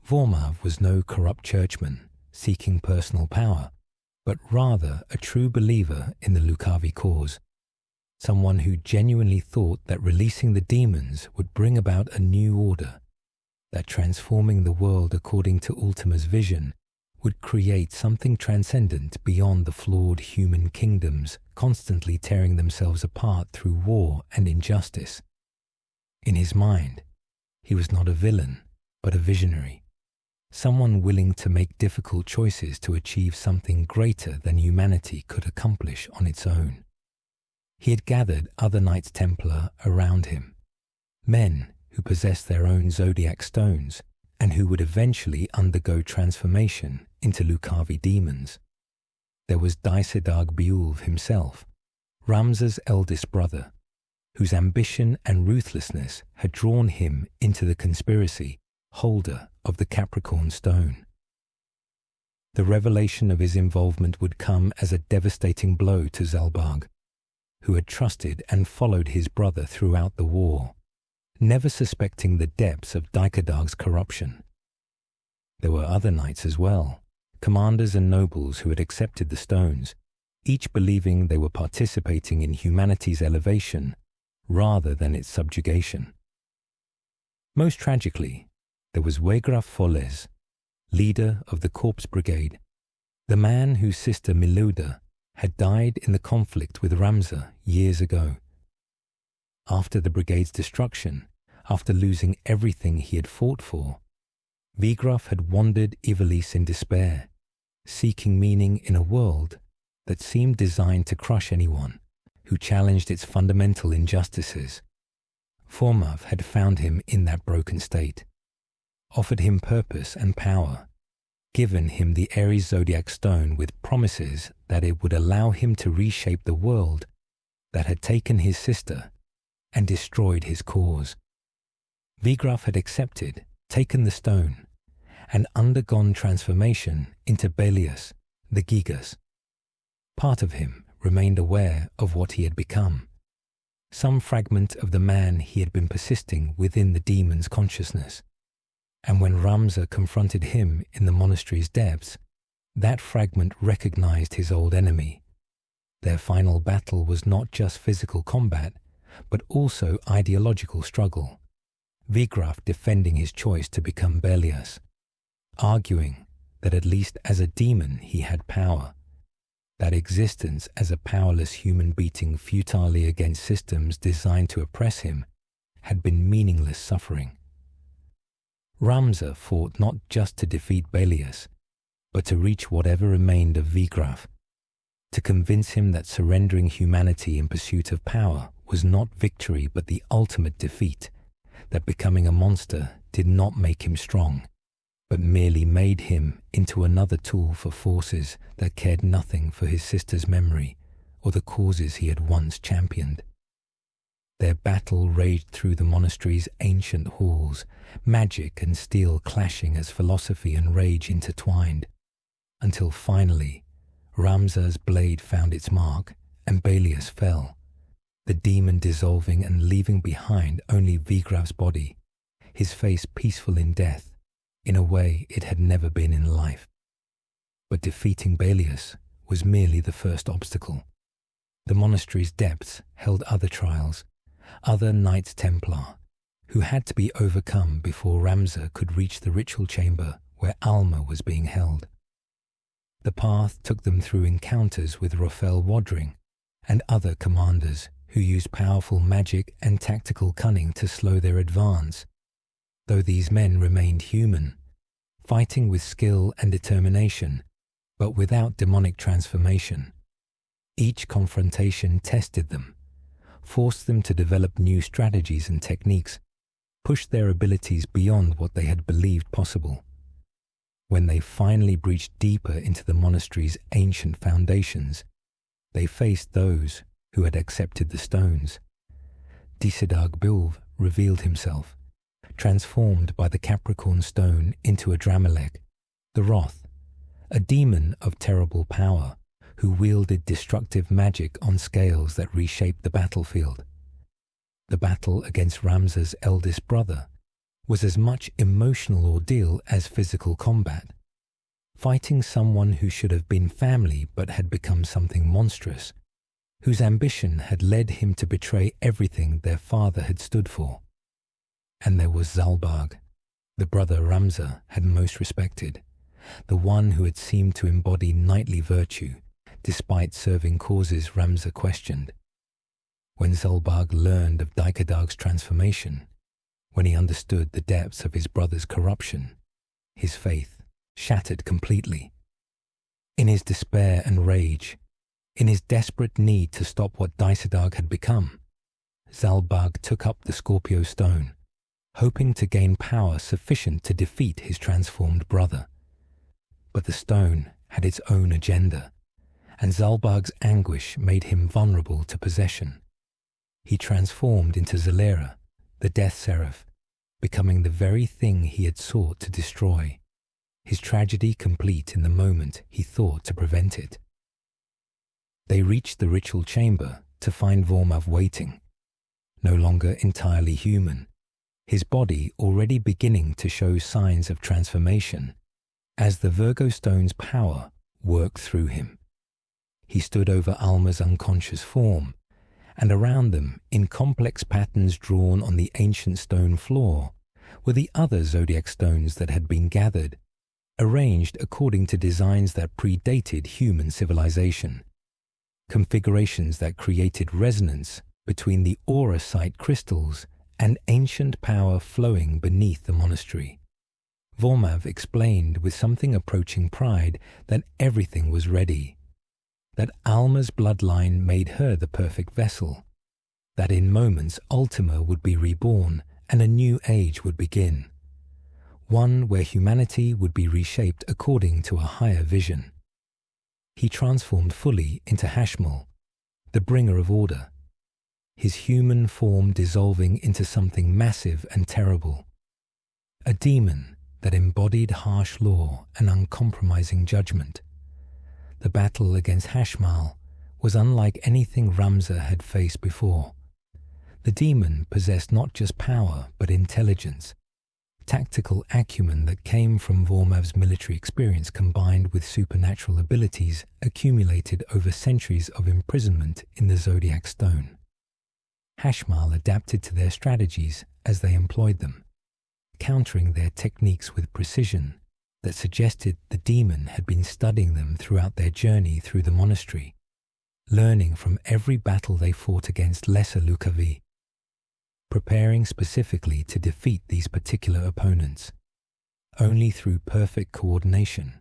Vormav was no corrupt churchman seeking personal power, but rather a true believer in the Luciavi cause, someone who genuinely thought that releasing the demons would bring about a new order, that transforming the world according to Ultima's vision would create something transcendent beyond the flawed human kingdoms constantly tearing themselves apart through war and injustice. In his mind, he was not a villain, but a visionary, someone willing to make difficult choices to achieve something greater than humanity could accomplish on its own. He had gathered other Knights Templar around him, men who possessed their own zodiac stones and who would eventually undergo transformation into Luciavi demons. There was Delita himself, Ramza's eldest brother, whose ambition and ruthlessness had drawn him into the conspiracy holder of the Capricorn stone. The revelation of his involvement would come as a devastating blow to Zeltennia, who had trusted and followed his brother throughout the war, never suspecting the depths of Delita's corruption. There were other knights as well, commanders and nobles who had accepted the stones, each believing they were participating in humanity's elevation rather than its subjugation. Most tragically, there was Wegraf Foles, leader of the Corpse Brigade, the man whose sister Miluda had died in the conflict with Ramza years ago. After the brigade's destruction, after losing everything he had fought for, Wegraf had wandered Ivalice in despair, seeking meaning in a world that seemed designed to crush anyone who challenged its fundamental injustices. Formav had found him in that broken state, offered him purpose and power, given him the Aries zodiac stone with promises that it would allow him to reshape the world that had taken his sister and destroyed his cause. Wegraf had accepted, taken the stone, and undergone transformation into Belius, the Gigas. Part of him remained aware of what he had become, some fragment of the man he had been persisting within the demon's consciousness. And when Ramza confronted him in the monastery's depths, that fragment recognized his old enemy. Their final battle was not just physical combat, but also ideological struggle. Wegraf defending his choice to become Belius, arguing that at least as a demon he had power, that existence as a powerless human beating futilely against systems designed to oppress him had been meaningless suffering. Ramza fought not just to defeat Belius, but to reach whatever remained of Wegraf, to convince him that surrendering humanity in pursuit of power was not victory but the ultimate defeat, that becoming a monster did not make him strong, but merely made him into another tool for forces that cared nothing for his sister's memory or the causes he had once championed. Their battle raged through the monastery's ancient halls, magic and steel clashing as philosophy and rage intertwined, until finally Ramza's blade found its mark and Belius fell, the demon dissolving and leaving behind only Wegraf's body, his face peaceful in death, in a way it had never been in life. But defeating Belius was merely the first obstacle. The monastery's depths held other trials, other Knights Templar, who had to be overcome before Ramza could reach the ritual chamber where Alma was being held. The path took them through encounters with Rafael Wadring and other commanders who used powerful magic and tactical cunning to slow their advance, though these men remained human, fighting with skill and determination, but without demonic transformation. Each confrontation tested them, forced them to develop new strategies and techniques, pushed their abilities beyond what they had believed possible. When they finally breached deeper into the monastery's ancient foundations, they faced those who had accepted the stones. Delita revealed himself, transformed by the Capricorn stone into a Dramelech, the Wrath, a demon of terrible power who wielded destructive magic on scales that reshaped the battlefield. The battle against Ramza's eldest brother was as much emotional ordeal as physical combat. Fighting someone who should have been family but had become something monstrous, whose ambition had led him to betray everything their father had stood for. And there was Zeltennia, the brother Ramza had most respected, the one who had seemed to embody knightly virtue, despite serving causes Ramza questioned. When Zeltennia learned of Delita's transformation, When he understood the depths of his brother's corruption, his faith shattered completely. In his despair and rage, in his desperate need to stop what Daisadag had become, Zalbag took up the Scorpio stone, hoping to gain power sufficient to defeat his transformed brother. But the stone had its own agenda, and Zalbag's anguish made him vulnerable to possession. He transformed into Zelera, the Death Seraph, becoming the very thing he had sought to destroy, his tragedy complete in the moment he thought to prevent it. They reached the ritual chamber to find Vormav waiting, no longer entirely human, his body already beginning to show signs of transformation as the Virgo stone's power worked through him. He stood over Alma's unconscious form, and around them, in complex patterns drawn on the ancient stone floor, were the other zodiac stones that had been gathered, arranged according to designs that predated human civilization, configurations that created resonance between the aura site crystals and ancient power flowing beneath the monastery. Vormav explained with something approaching pride that everything was ready, that Alma's bloodline made her the perfect vessel, that in moments Ultima would be reborn and a new age would begin, one where humanity would be reshaped according to a higher vision. He transformed fully into Hashmal, the bringer of order, his human form dissolving into something massive and terrible, a demon that embodied harsh law and uncompromising judgment. The battle against Hashmal was unlike anything Ramza had faced before. The demon possessed not just power but intelligence, tactical acumen that came from Vormav's military experience combined with supernatural abilities accumulated over centuries of imprisonment in the Zodiac Stone. Hashmal adapted to their strategies as they employed them, countering their techniques with precision that suggested the demon had been studying them throughout their journey through the monastery, learning from every battle they fought against lesser Luciavi, preparing specifically to defeat these particular opponents. Only through perfect coordination,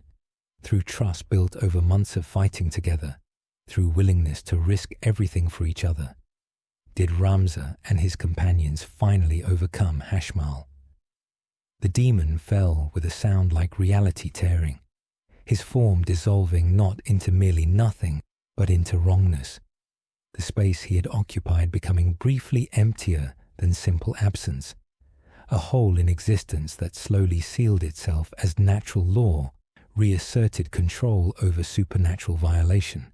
through trust built over months of fighting together, through willingness to risk everything for each other, did Ramza and his companions finally overcome Hashmal. The demon fell with a sound like reality tearing, his form dissolving not into merely nothing, but into wrongness, the space he had occupied becoming briefly emptier than simple absence, a hole in existence that slowly sealed itself as natural law reasserted control over supernatural violation.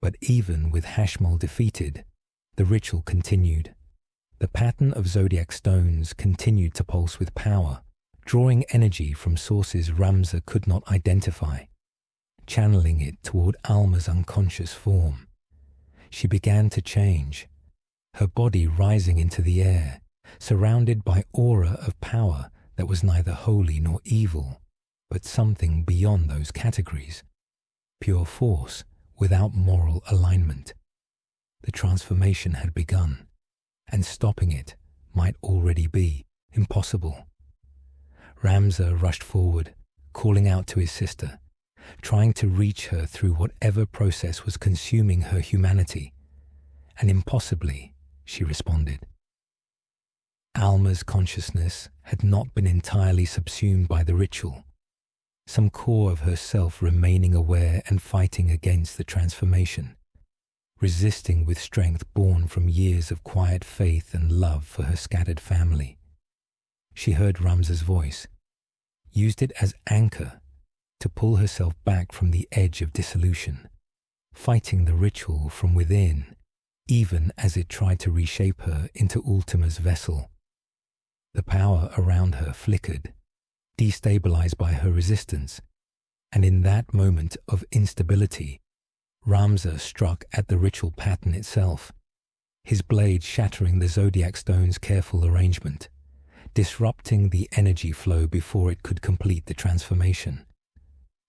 But even with Hashmal defeated, the ritual continued. The pattern of zodiac stones continued to pulse with power, drawing energy from sources Ramza could not identify, channeling it toward Alma's unconscious form. She began to change, her body rising into the air, surrounded by aura of power that was neither holy nor evil, but something beyond those categories, pure force without moral alignment. The transformation had begun, and stopping it might already be impossible. Ramza rushed forward, calling out to his sister, trying to reach her through whatever process was consuming her humanity, and impossibly, she responded. Alma's consciousness had not been entirely subsumed by the ritual, some core of herself remaining aware and fighting against the transformation, resisting with strength born from years of quiet faith and love for her scattered family. She heard Ramza's voice, used it as anchor to pull herself back from the edge of dissolution, fighting the ritual from within, even as it tried to reshape her into Ultima's vessel. The power around her flickered, destabilized by her resistance, and in that moment of instability, Ramza struck at the ritual pattern itself, his blade shattering the zodiac stone's careful arrangement, disrupting the energy flow before it could complete the transformation.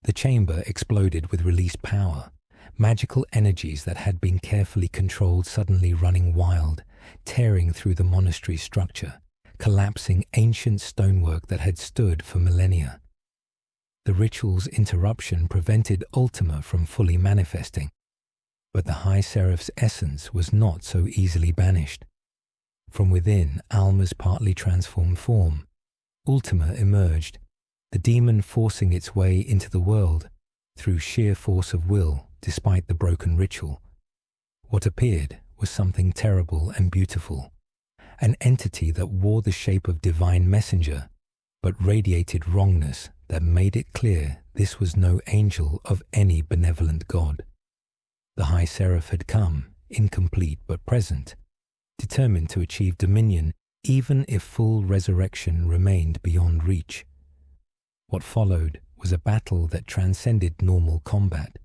The chamber exploded with released power, magical energies that had been carefully controlled suddenly running wild, tearing through the monastery's structure, collapsing ancient stonework that had stood for millennia. The ritual's interruption prevented Ultima from fully manifesting, but the High Seraph's essence was not so easily banished. From within Alma's partly transformed form, Ultima emerged, the demon forcing its way into the world through sheer force of will despite the broken ritual. What appeared was something terrible and beautiful, an entity that wore the shape of divine messenger, but radiated wrongness that made it clear this was no angel of any benevolent god. The High Seraph had come, incomplete but present, determined to achieve dominion even if full resurrection remained beyond reach. What followed was a battle that transcended normal combat,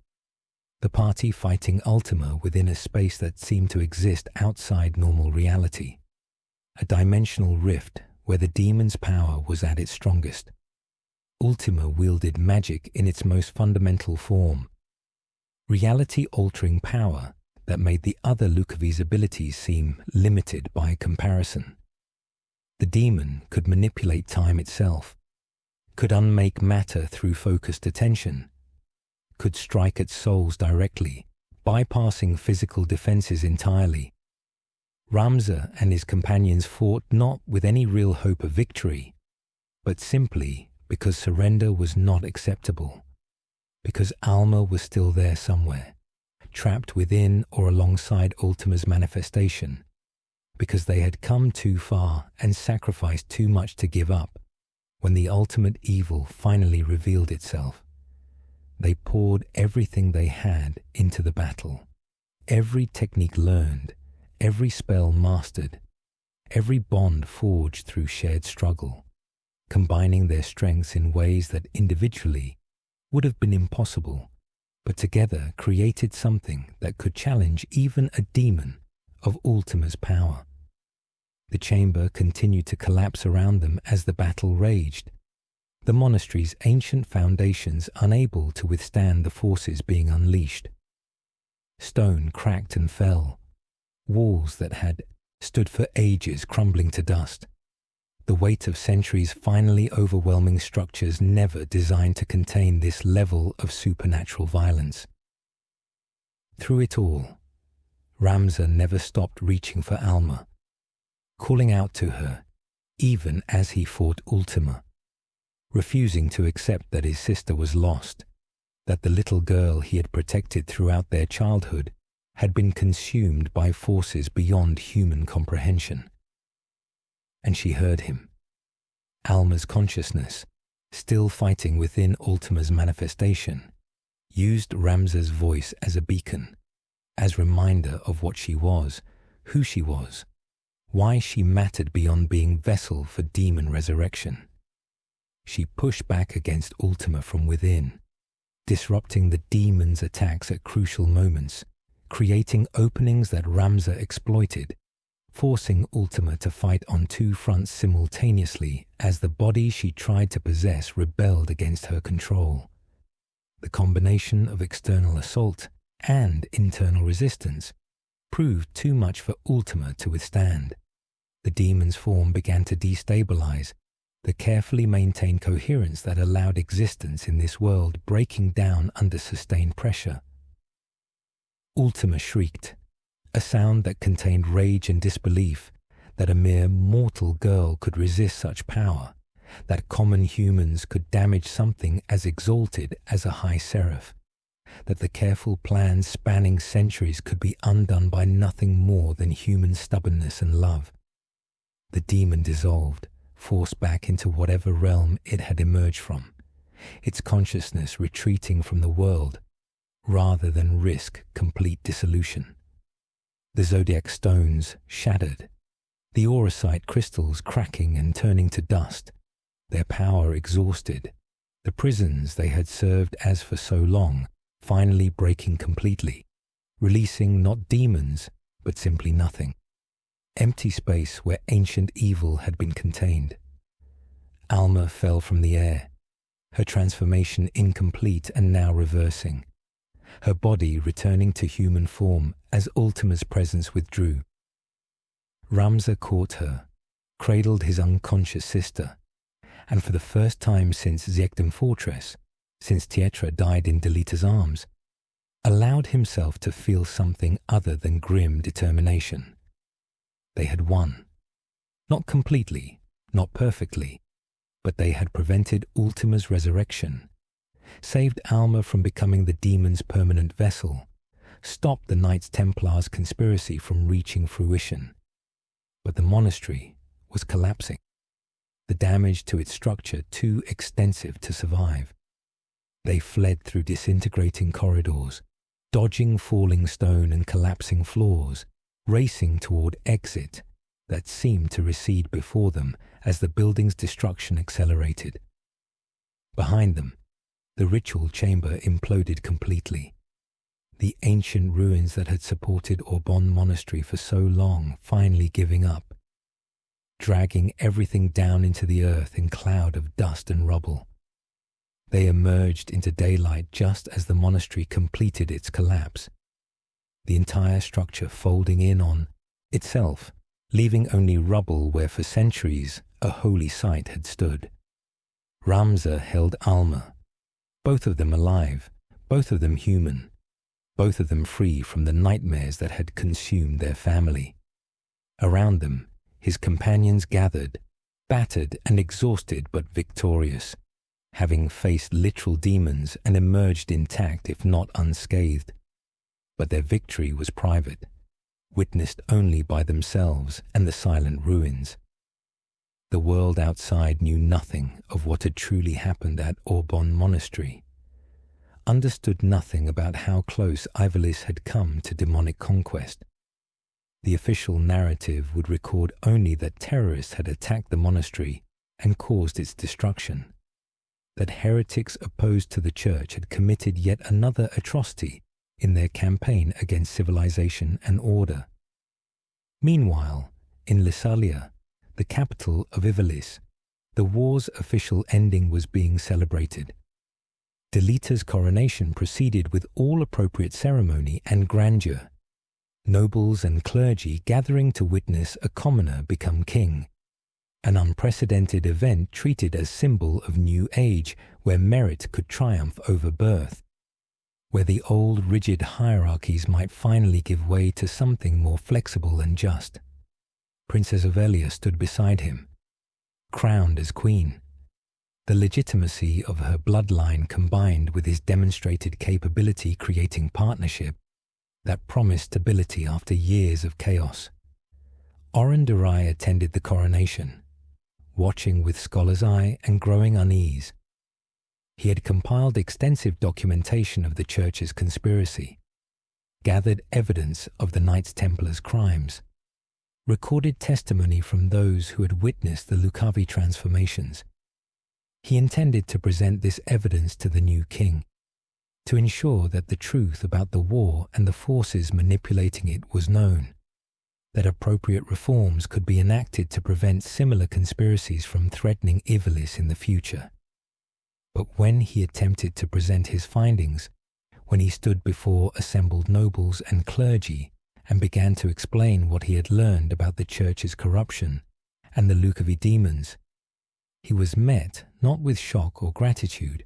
the party fighting Ultima within a space that seemed to exist outside normal reality, a dimensional rift where the demon's power was at its strongest. Ultima wielded magic in its most fundamental form, reality-altering power that made the other Luciavi's abilities seem limited by comparison. The demon could manipulate time itself, could unmake matter through focused attention, could strike at souls directly, bypassing physical defenses entirely. Ramza and his companions fought not with any real hope of victory, but simply because surrender was not acceptable, because Alma was still there somewhere, trapped within or alongside Ultima's manifestation, because they had come too far and sacrificed too much to give up. When the ultimate evil finally revealed itself, they poured everything they had into the battle, every technique learned, every spell mastered, every bond forged through shared struggle, combining their strengths in ways that individually would have been impossible, but together created something that could challenge even a demon of Ultima's power. The chamber continued to collapse around them as the battle raged, the monastery's ancient foundations unable to withstand the forces being unleashed. Stone cracked and fell, walls that had stood for ages crumbling to dust, the weight of centuries finally overwhelming structures never designed to contain this level of supernatural violence. Through it all, Ramza never stopped reaching for Alma, calling out to her, even as he fought Ultima, refusing to accept that his sister was lost, that the little girl he had protected throughout their childhood had been consumed by forces beyond human comprehension. And she heard him. Alma's consciousness, still fighting within Ultima's manifestation, used Ramza's voice as a beacon, as reminder of what she was, who she was, why she mattered beyond being vessel for demon resurrection. She pushed back against Ultima from within, disrupting the demon's attacks at crucial moments, creating openings that Ramza exploited, forcing Ultima to fight on two fronts simultaneously as the body she tried to possess rebelled against her control. The combination of external assault and internal resistance proved too much for Ultima to withstand. The demon's form began to destabilize, the carefully maintained coherence that allowed existence in this world breaking down under sustained pressure. Ultima shrieked, a sound that contained rage and disbelief, that a mere mortal girl could resist such power, that common humans could damage something as exalted as a high seraph, that the careful plans spanning centuries could be undone by nothing more than human stubbornness and love. The demon dissolved, forced back into whatever realm it had emerged from, its consciousness retreating from the world rather than risk complete dissolution. The zodiac stones shattered, the auracite crystals cracking and turning to dust, their power exhausted, the prisons they had served as for so long finally breaking completely, releasing not demons, but simply nothing. Empty space where ancient evil had been contained. Alma fell from the air, her transformation incomplete and now reversing, her body returning to human form as Ultima's presence withdrew. Ramza caught her, cradled his unconscious sister, and for the first time since Ziekdem Fortress, since Tietra died in Delita's arms, allowed himself to feel something other than grim determination. They had won. Not completely, not perfectly, but they had prevented Ultima's resurrection, saved Alma from becoming the demon's permanent vessel, stopped the Knights Templar's conspiracy from reaching fruition. But the monastery was collapsing, the damage to its structure too extensive to survive. They fled through disintegrating corridors, dodging falling stone and collapsing floors, racing toward exit that seemed to recede before them as the building's destruction accelerated. Behind them, the ritual chamber imploded completely. The ancient ruins that had supported Orbonne Monastery for so long finally giving up, dragging everything down into the earth in cloud of dust and rubble. They emerged into daylight just as the monastery completed its collapse, the entire structure folding in on itself, leaving only rubble where for centuries a holy site had stood. Ramza held Alma, both of them alive, both of them human, both of them free from the nightmares that had consumed their family. Around them, his companions gathered, battered and exhausted but victorious, having faced literal demons and emerged intact if not unscathed. But their victory was private, witnessed only by themselves and the silent ruins. The world outside knew nothing of what had truly happened at Orbonne Monastery, understood nothing about how close Ivalice had come to demonic conquest. The official narrative would record only that terrorists had attacked the monastery and caused its destruction, that heretics opposed to the church had committed yet another atrocity in their campaign against civilization and order. Meanwhile, in Lesalia, the capital of Ivalice, the war's official ending was being celebrated. Delita's coronation proceeded with all appropriate ceremony and grandeur, nobles and clergy gathering to witness a commoner become king, an unprecedented event treated as symbol of new age where merit could triumph over birth, where the old rigid hierarchies might finally give way to something more flexible and just. Princess Ivalice stood beside him, crowned as queen. The legitimacy of her bloodline combined with his demonstrated capability creating partnership that promised stability after years of chaos. Orbonne attended the coronation, watching with scholar's eye and growing unease. He had compiled extensive documentation of the church's conspiracy, gathered evidence of the Knights Templar's crimes, recorded testimony from those who had witnessed the Luciavi transformations. He intended to present this evidence to the new king, to ensure that the truth about the war and the forces manipulating it was known, that appropriate reforms could be enacted to prevent similar conspiracies from threatening Ivalice in the future. But when he attempted to present his findings, when he stood before assembled nobles and clergy and began to explain what he had learned about the church's corruption and the Luciavi demons, he was met not with shock or gratitude,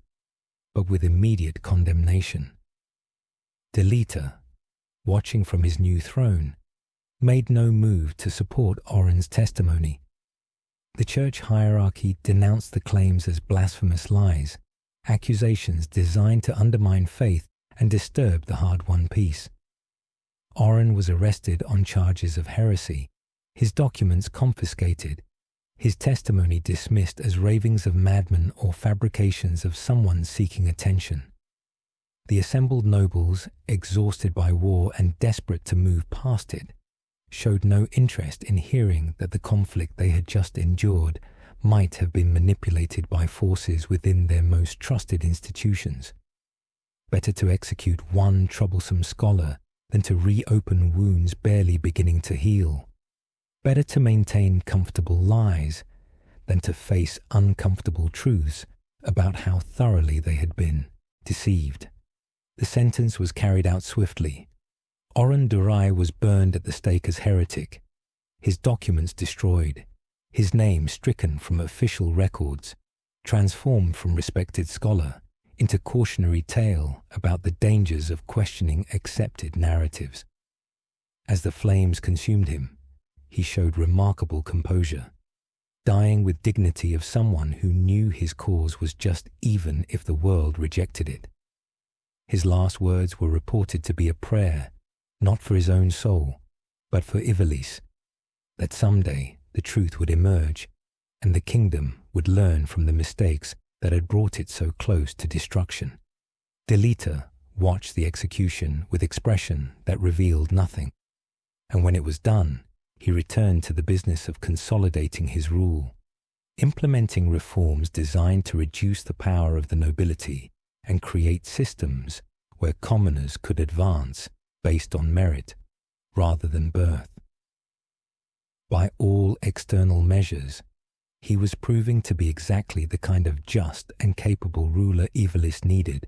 but with immediate condemnation. Delita, watching from his new throne, made no move to support Orbonne's testimony. The church hierarchy denounced the claims as blasphemous lies, accusations designed to undermine faith and disturb the hard-won peace. Orbonne was arrested on charges of heresy, his documents confiscated, his testimony dismissed as ravings of madmen or fabrications of someone seeking attention. The assembled nobles, exhausted by war and desperate to move past it, showed no interest in hearing that the conflict they had just endured might have been manipulated by forces within their most trusted institutions. Better to execute one troublesome scholar than to reopen wounds barely beginning to heal. Better to maintain comfortable lies than to face uncomfortable truths about how thoroughly they had been deceived. The sentence was carried out swiftly. Orbonne was burned at the stake as heretic, his documents destroyed, his name stricken from official records, transformed from respected scholar into cautionary tale about the dangers of questioning accepted narratives. As the flames consumed him, he showed remarkable composure, dying with dignity of someone who knew his cause was just even if the world rejected it. His last words were reported to be a prayer, not for his own soul, but for Ivalice, that someday the truth would emerge and the kingdom would learn from the mistakes that had brought it so close to destruction. Delita watched the execution with expression that revealed nothing, and when it was done, he returned to the business of consolidating his rule, implementing reforms designed to reduce the power of the nobility and create systems where commoners could advance based on merit rather than birth. By all external measures, he was proving to be exactly the kind of just and capable ruler Ivalice needed,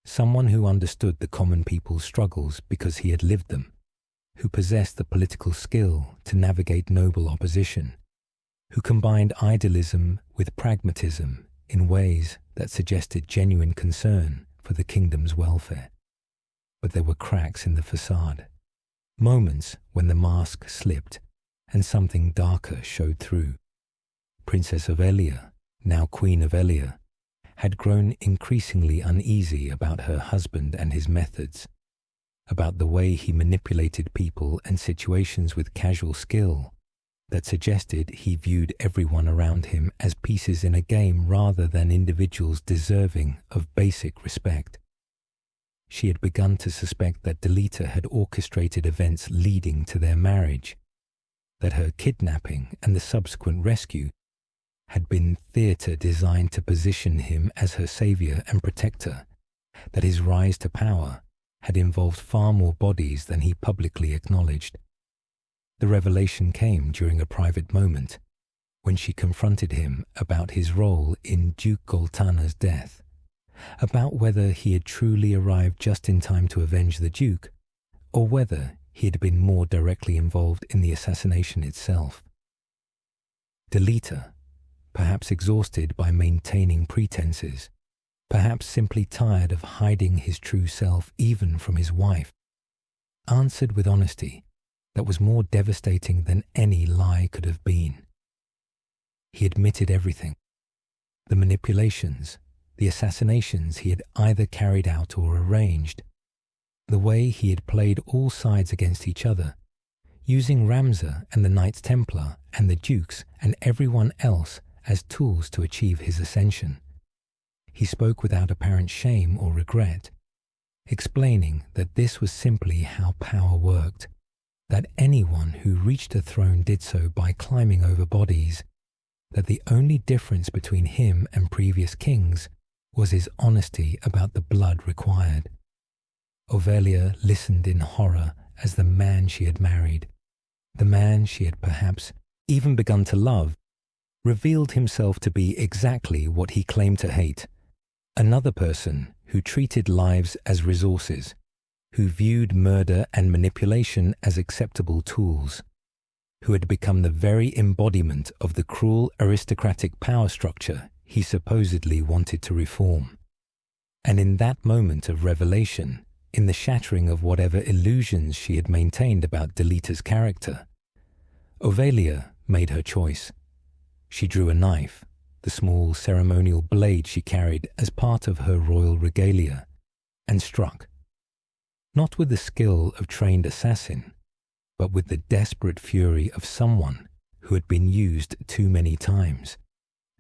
someone who understood the common people's struggles because he had lived them, who possessed the political skill to navigate noble opposition, who combined idealism with pragmatism in ways that suggested genuine concern for the kingdom's welfare. But there were cracks in the facade, moments when the mask slipped and something darker showed through. Princess Ovelia, now Queen Ovelia, had grown increasingly uneasy about her husband and his methods, about the way he manipulated people and situations with casual skill that suggested he viewed everyone around him as pieces in a game rather than individuals deserving of basic respect. She had begun to suspect that Delita had orchestrated events leading to their marriage, that her kidnapping and the subsequent rescue had been theatre designed to position him as her saviour and protector, that his rise to power had involved far more bodies than he publicly acknowledged. The revelation came during a private moment, when she confronted him about his role in Duke Goltana's death, about whether he had truly arrived just in time to avenge the Duke, or whether he had been more directly involved in the assassination itself. Delita, perhaps exhausted by maintaining pretenses, perhaps simply tired of hiding his true self even from his wife, answered with honesty that was more devastating than any lie could have been. He admitted everything: the manipulations, the assassinations he had either carried out or arranged, the way he had played all sides against each other, using Ramza and the Knights Templar and the Dukes and everyone else as tools to achieve his ascension. He spoke without apparent shame or regret, explaining that this was simply how power worked, that anyone who reached a throne did so by climbing over bodies, that the only difference between him and previous kings was his honesty about the blood required. Ovelia listened in horror as the man she had married, the man she had perhaps even begun to love, revealed himself to be exactly what he claimed to hate: another person who treated lives as resources, who viewed murder and manipulation as acceptable tools, who had become the very embodiment of the cruel aristocratic power structure he supposedly wanted to reform. And in that moment of revelation, in the shattering of whatever illusions she had maintained about Delita's character, Ovelia made her choice. She drew a knife, the small ceremonial blade she carried as part of her royal regalia, and struck. Not with the skill of trained assassin, but with the desperate fury of someone who had been used too many times,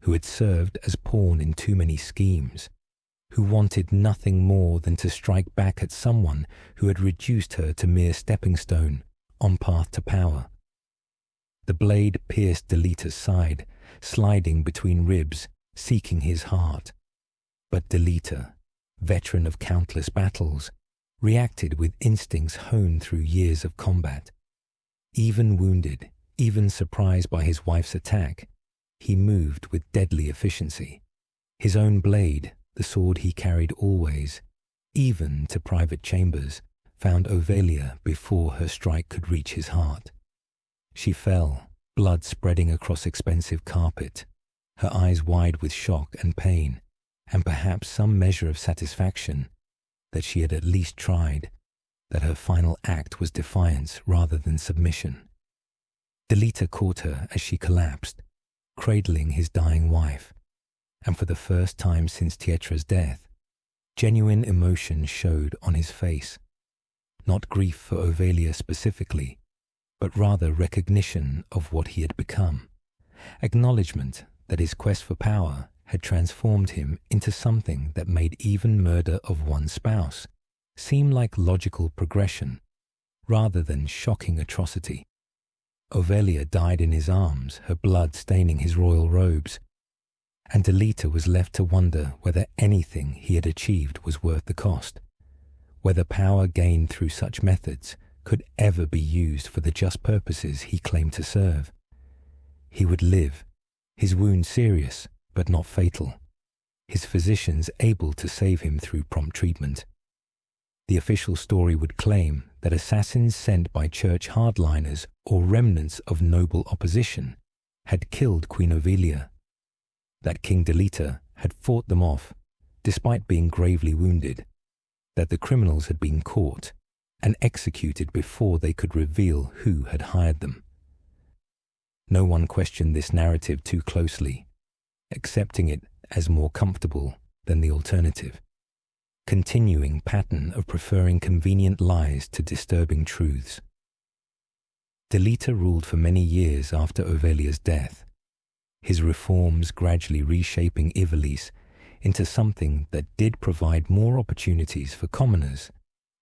who had served as pawn in too many schemes, who wanted nothing more than to strike back at someone who had reduced her to mere stepping stone on path to power. The blade pierced Delita's side, sliding between ribs, seeking his heart. But Delita, veteran of countless battles, reacted with instincts honed through years of combat. Even wounded, even surprised by his wife's attack, he moved with deadly efficiency. His own blade, the sword he carried always, even to private chambers, found Ovelia before her strike could reach his heart. She fell, blood spreading across expensive carpet, her eyes wide with shock and pain, and perhaps some measure of satisfaction that she had at least tried, that her final act was defiance rather than submission. Delita caught her as she collapsed, cradling his dying wife, and for the first time since Tietra's death, genuine emotion showed on his face. Not grief for Ovalia specifically, but rather recognition of what he had become, acknowledgement that his quest for power had transformed him into something that made even murder of one spouse seem like logical progression rather than shocking atrocity. Ovalia died in his arms, her blood staining his royal robes, and Delita was left to wonder whether anything he had achieved was worth the cost, whether power gained through such methods could ever be used for the just purposes he claimed to serve. He would live, his wound serious but not fatal, his physicians able to save him through prompt treatment. The official story would claim that assassins sent by church hardliners or remnants of noble opposition had killed Queen Ovalia, that King Delita had fought them off despite being gravely wounded, that the criminals had been caught and executed before they could reveal who had hired them. No one questioned this narrative too closely, accepting it as more comfortable than the alternative, continuing pattern of preferring convenient lies to disturbing truths. Delita ruled for many years after Ovalia's death, his reforms gradually reshaping Ivalice into something that did provide more opportunities for commoners,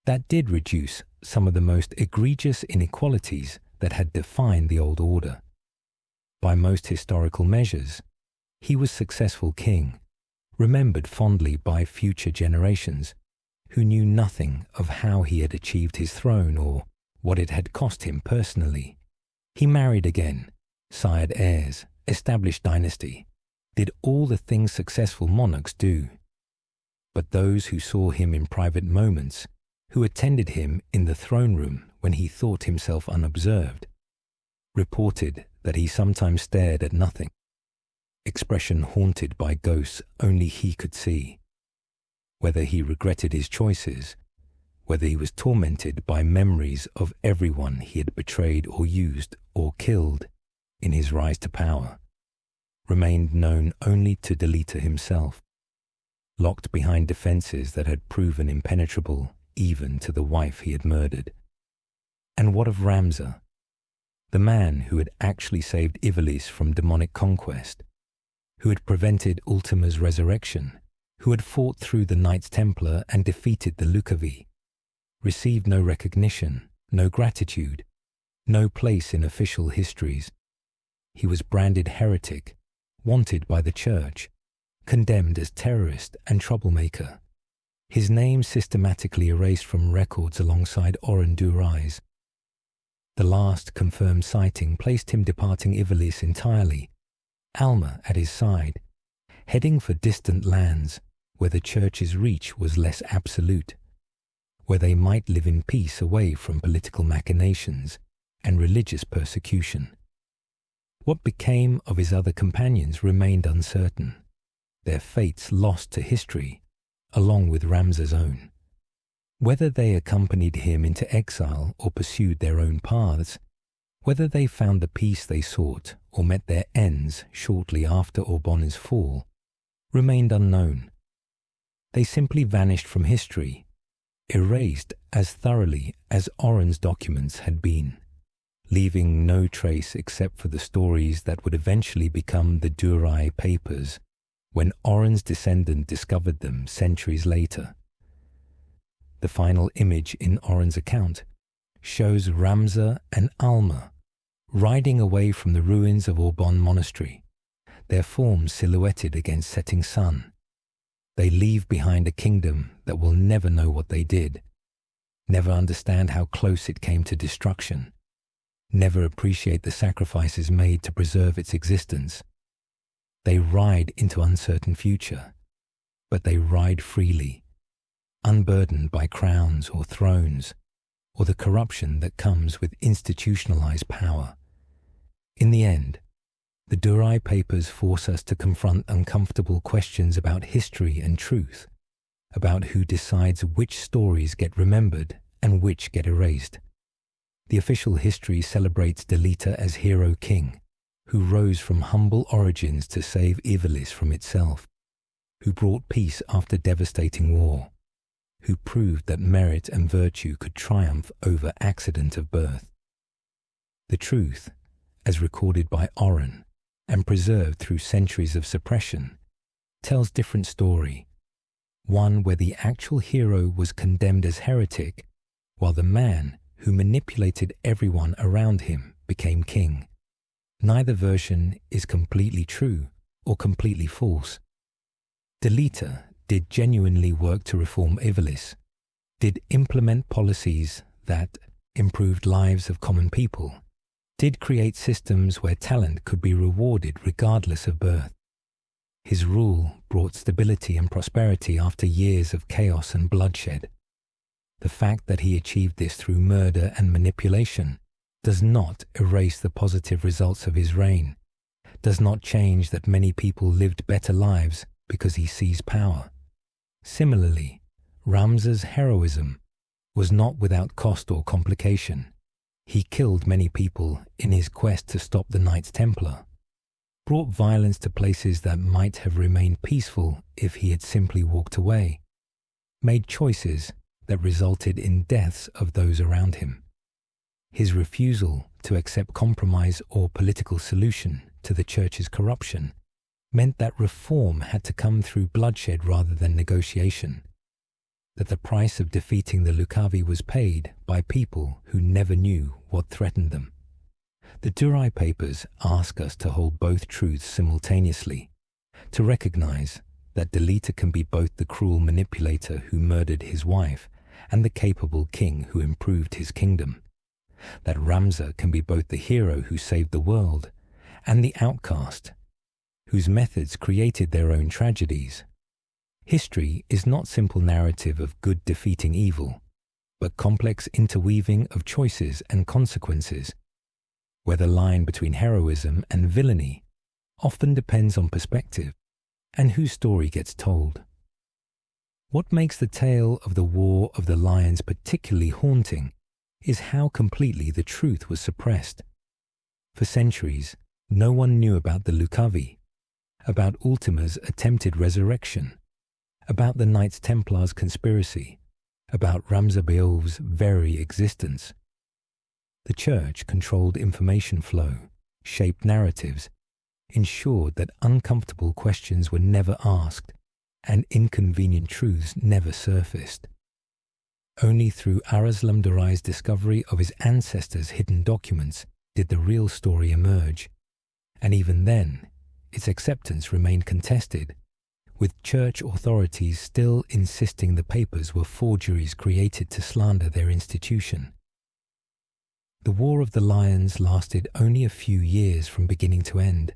that did reduce some of the most egregious inequalities that had defined the old order. By most historical measures, he was successful king, remembered fondly by future generations who knew nothing of how he had achieved his throne or what it had cost him personally. He married again, sired heirs, established dynasty, did all the things successful monarchs do. But those who saw him in private moments, who attended him in the throne room when he thought himself unobserved, reported that he sometimes stared at nothing, expression haunted by ghosts only he could see. Whether he regretted his choices, whether he was tormented by memories of everyone he had betrayed or used or killed in his rise to power, remained known only to Delita himself, locked behind defenses that had proven impenetrable even to the wife he had murdered. And what of Ramza, the man who had actually saved Ivalice from demonic conquest, who had prevented Ultima's resurrection, who had fought through the Knights Templar and defeated the Luciavi, received no recognition, no gratitude, no place in official histories. He was branded heretic, wanted by the church, condemned as terrorist and troublemaker, his name systematically erased from records alongside Oren Durai's. The last confirmed sighting placed him departing Ivalice entirely, Alma at his side, heading for distant lands where the church's reach was less absolute, where they might live in peace away from political machinations and religious persecution. What became of his other companions remained uncertain, their fates lost to history, along with Ramza's own. Whether they accompanied him into exile or pursued their own paths, whether they found the peace they sought or met their ends shortly after Orbonne's fall, remained unknown. They simply vanished from history, erased as thoroughly as Oren's documents had been, leaving no trace except for the stories that would eventually become the Durai papers when Oren's descendant discovered them centuries later. The final image in Oren's account shows Ramza and Alma riding away from the ruins of Orbonne Monastery, their forms silhouetted against setting sun. They leave behind a kingdom that will never know what they did, never understand how close it came to destruction, never appreciate the sacrifices made to preserve its existence. They ride into uncertain future, but they ride freely, unburdened by crowns or thrones, or the corruption that comes with institutionalized power. In the end, the Durai papers force us to confront uncomfortable questions about history and truth, about who decides which stories get remembered and which get erased. The official history celebrates Delita as hero king, who rose from humble origins to save Ivalice from itself, who brought peace after devastating war, who proved that merit and virtue could triumph over accident of birth. The truth, as recorded by Orbonne and preserved through centuries of suppression, tells different story, one where the actual hero was condemned as heretic, while the man who manipulated everyone around him became king. Neither version is completely true or completely false. Delita did genuinely work to reform Ivalice, did implement policies that improved lives of common people, did create systems where talent could be rewarded regardless of birth. His rule brought stability and prosperity after years of chaos and bloodshed. The fact that he achieved this through murder and manipulation does not erase the positive results of his reign, does not change that many people lived better lives because he seized power. Similarly, Ramza's heroism was not without cost or complication. He killed many people in his quest to stop the Knights Templar, brought violence to places that might have remained peaceful if he had simply walked away, made choices that resulted in deaths of those around him. His refusal to accept compromise or political solution to the church's corruption meant that reform had to come through bloodshed rather than negotiation, that the price of defeating the Luciavi was paid by people who never knew what threatened them. The Durai papers ask us to hold both truths simultaneously, to recognize that Delita can be both the cruel manipulator who murdered his wife and the capable king who improved his kingdom, that Ramza can be both the hero who saved the world and the outcast, whose methods created their own tragedies. History is not simple narrative of good defeating evil, but complex interweaving of choices and consequences, where the line between heroism and villainy often depends on perspective and whose story gets told. What makes the tale of the War of the Lions particularly haunting is how completely the truth was suppressed. For centuries, no one knew about the Luciavi, about Ultima's attempted resurrection, about the Knights Templar's conspiracy, about Ramza Beowulf's very existence. The Church controlled information flow, shaped narratives, ensured that uncomfortable questions were never asked and inconvenient truths never surfaced. Only through Arazlam Durai's discovery of his ancestors' hidden documents did the real story emerge, and even then, its acceptance remained contested, with church authorities still insisting the papers were forgeries created to slander their institution. The War of the Lions lasted only a few years from beginning to end,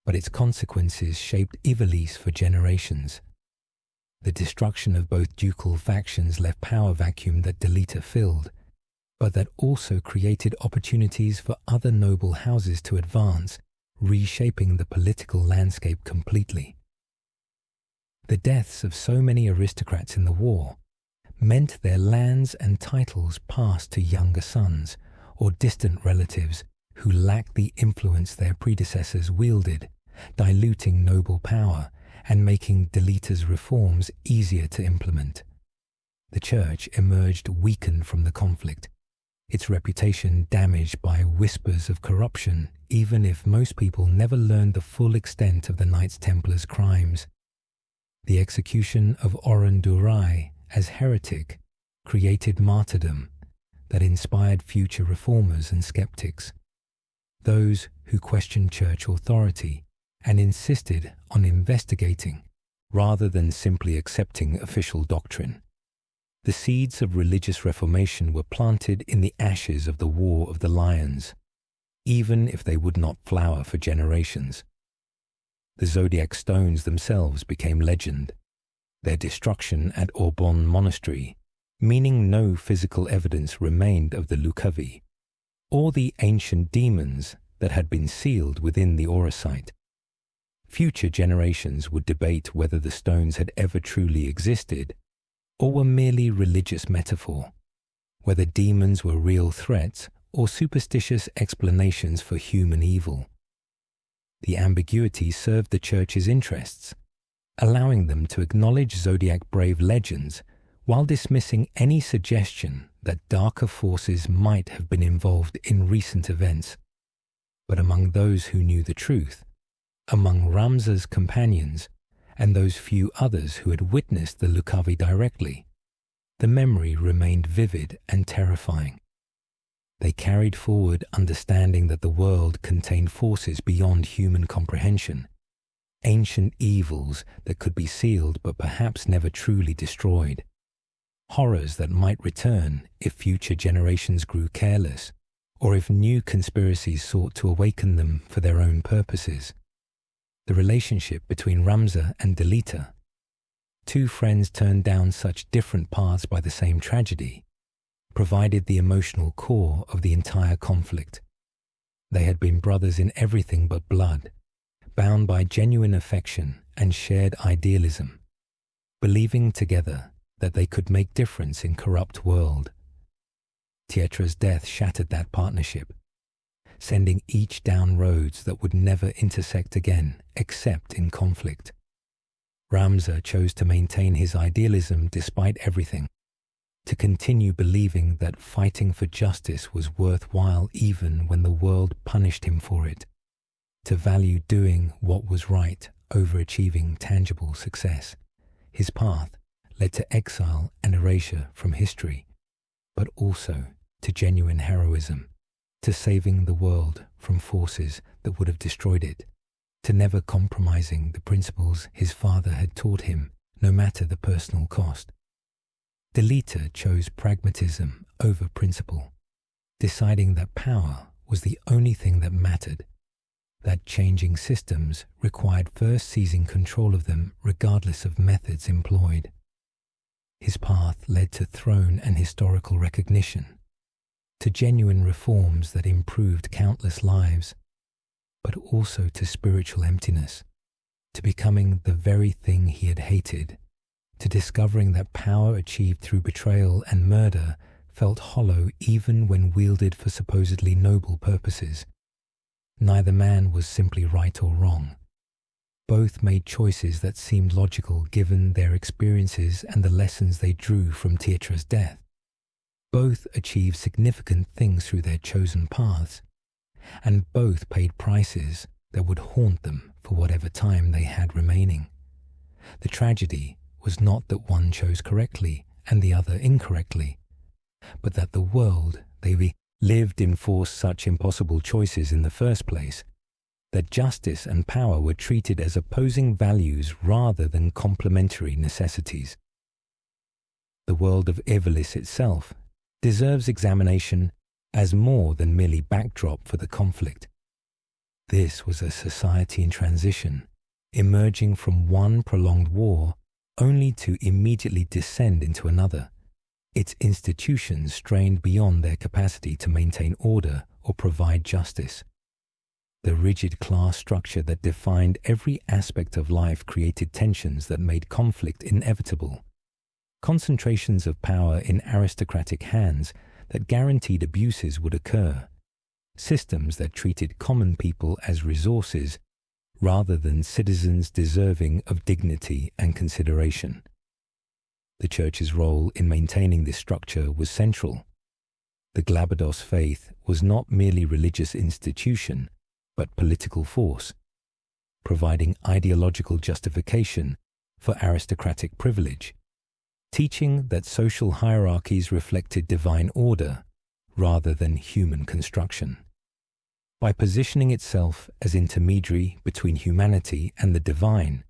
but its consequences shaped Ivalice for generations. The destruction of both ducal factions left power vacuum that Delita filled, but that also created opportunities for other noble houses to advance, reshaping the political landscape completely. The deaths of so many aristocrats in the war meant their lands and titles passed to younger sons or distant relatives who lacked the influence their predecessors wielded, diluting noble power and making Delita's reforms easier to implement. The Church emerged weakened from the conflict, its reputation damaged by whispers of corruption, even if most people never learned the full extent of the Knights Templars' crimes. The execution of Orbonne Durai as heretic created martyrdom that inspired future reformers and skeptics, those who questioned church authority and insisted on investigating rather than simply accepting official doctrine. The seeds of religious reformation were planted in the ashes of the War of the Lions, even if they would not flower for generations. The zodiac stones themselves became legend, their destruction at Orbonne monastery, meaning no physical evidence remained of the Luciavi, or the ancient demons that had been sealed within the aura site. Future generations would debate whether the stones had ever truly existed or were merely religious metaphor, whether demons were real threats or superstitious explanations for human evil. The ambiguity served the Church's interests, allowing them to acknowledge Zodiac Brave legends while dismissing any suggestion that darker forces might have been involved in recent events. But among those who knew the truth, among Ramza's companions, and those few others who had witnessed the Luciavi directly, the memory remained vivid and terrifying. They carried forward understanding that the world contained forces beyond human comprehension, ancient evils that could be sealed but perhaps never truly destroyed, horrors that might return if future generations grew careless, or if new conspiracies sought to awaken them for their own purposes. The relationship between Ramza and Delita, two friends turned down such different paths by the same tragedy, provided the emotional core of the entire conflict. They had been brothers in everything but blood, bound by genuine affection and shared idealism, believing together that they could make difference in corrupt world. Pietra's death shattered that partnership, sending each down roads that would never intersect again except in conflict. Ramza chose to maintain his idealism despite everything, to continue believing that fighting for justice was worthwhile even when the world punished him for it, to value doing what was right over achieving tangible success. His path led to exile and erasure from history, but also to genuine heroism, to saving the world from forces that would have destroyed it, to never compromising the principles his father had taught him, no matter the personal cost. Delita chose pragmatism over principle, deciding that power was the only thing that mattered, that changing systems required first seizing control of them regardless of methods employed. His path led to throne and historical recognition, to genuine reforms that improved countless lives, but also to spiritual emptiness, to becoming the very thing he had hated, to discovering that power achieved through betrayal and murder felt hollow even when wielded for supposedly noble purposes. Neither man was simply right or wrong. Both made choices that seemed logical given their experiences and the lessons they drew from Pietra's death. Both achieved significant things through their chosen paths, and both paid prices that would haunt them for whatever time they had remaining. The tragedy was not that one chose correctly and the other incorrectly, but that the world they lived enforced such impossible choices in the first place, that justice and power were treated as opposing values rather than complementary necessities. The world of Ivalice itself deserves examination as more than merely backdrop for the conflict. This was a society in transition, emerging from one prolonged war only to immediately descend into another, its institutions strained beyond their capacity to maintain order or provide justice. The rigid class structure that defined every aspect of life created tensions that made conflict inevitable, concentrations of power in aristocratic hands that guaranteed abuses would occur, systems that treated common people as resources rather than citizens deserving of dignity and consideration. The Church's role in maintaining this structure was central. The Glabados faith was not merely religious institution, but political force, providing ideological justification for aristocratic privilege, teaching that social hierarchies reflected divine order rather than human construction. By positioning itself as intermediary between humanity and the divine,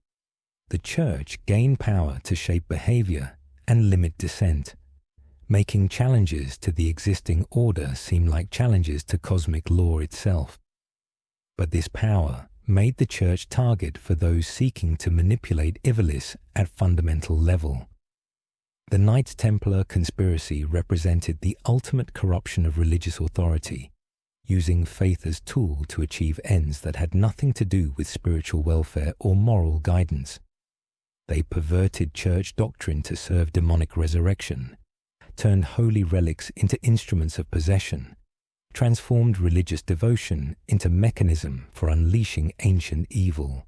the Church gained power to shape behavior and limit dissent, making challenges to the existing order seem like challenges to cosmic law itself. But this power made the Church target for those seeking to manipulate Ivalice at fundamental level. The Knights Templar conspiracy represented the ultimate corruption of religious authority, using faith as tool to achieve ends that had nothing to do with spiritual welfare or moral guidance. They perverted church doctrine to serve demonic resurrection, turned holy relics into instruments of possession, transformed religious devotion into mechanism for unleashing ancient evil.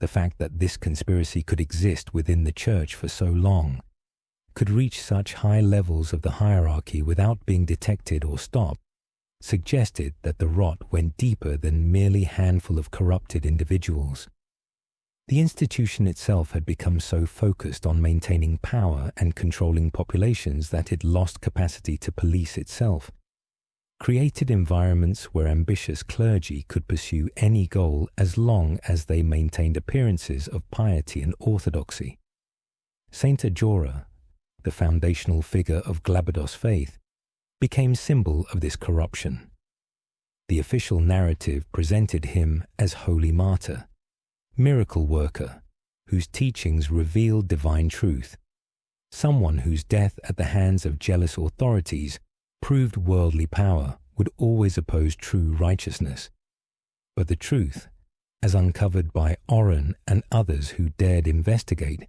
The fact that this conspiracy could exist within the church for so long, could reach such high levels of the hierarchy without being detected or stopped, suggested that the rot went deeper than merely a handful of corrupted individuals. The institution itself had become so focused on maintaining power and controlling populations that it lost capacity to police itself, created environments where ambitious clergy could pursue any goal as long as they maintained appearances of piety and orthodoxy. Saint Ajora, the foundational figure of Glabados faith, became symbol of this corruption. The official narrative presented him as holy martyr, miracle worker, whose teachings revealed divine truth, someone whose death at the hands of jealous authorities proved worldly power would always oppose true righteousness. But the truth, as uncovered by Orbonne and others who dared investigate,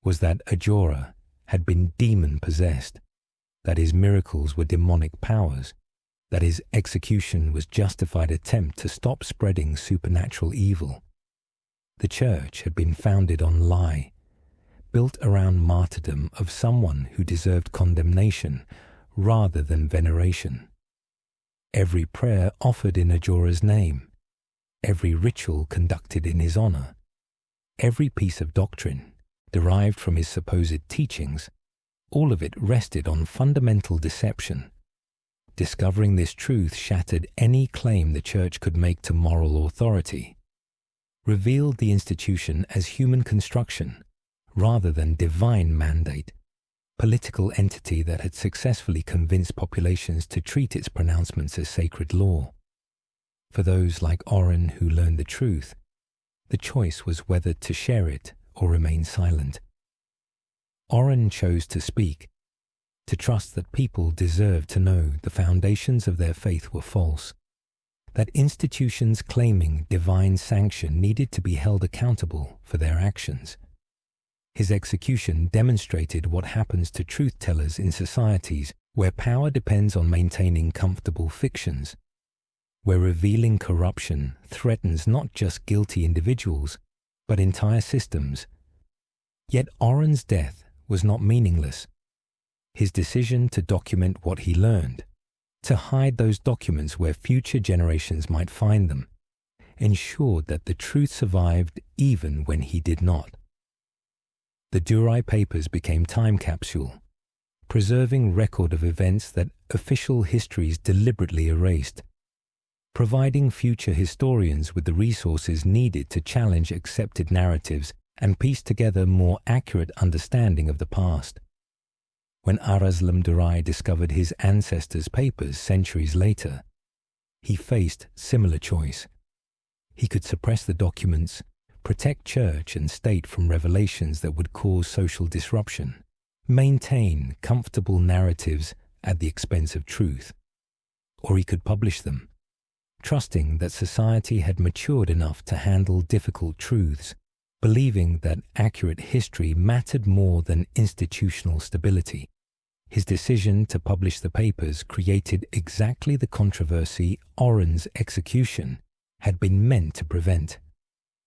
was that Ajora had been demon-possessed, that his miracles were demonic powers, that his execution was justified attempt to stop spreading supernatural evil. The church had been founded on lie, built around martyrdom of someone who deserved condemnation rather than veneration. Every prayer offered in Ajora's name, every ritual conducted in his honor, every piece of doctrine derived from his supposed teachings, all of it rested on fundamental deception. Discovering this truth shattered any claim the church could make to moral authority, revealed the institution as human construction rather than divine mandate, political entity that had successfully convinced populations to treat its pronouncements as sacred law. For those like Orbonne who learned the truth, the choice was whether to share it or remain silent. Orbonne chose to speak, to trust that people deserved to know the foundations of their faith were false, that institutions claiming divine sanction needed to be held accountable for their actions. His execution demonstrated what happens to truth-tellers in societies where power depends on maintaining comfortable fictions, where revealing corruption threatens not just guilty individuals, but entire systems. Yet Orbonne's death was not meaningless. His decision to document what he learned, to hide those documents where future generations might find them, ensured that the truth survived even when he did not. The Durai papers became time capsule, preserving record of events that official histories deliberately erased, providing future historians with the resources needed to challenge accepted narratives and piece together more accurate understanding of the past. When Arazlam Durai discovered his ancestors' papers centuries later, he faced similar choice. He could suppress the documents, protect church and state from revelations that would cause social disruption, maintain comfortable narratives at the expense of truth. Or he could publish them, trusting that society had matured enough to handle difficult truths, believing that accurate history mattered more than institutional stability. His decision to publish the papers created exactly the controversy Orbonne's execution had been meant to prevent.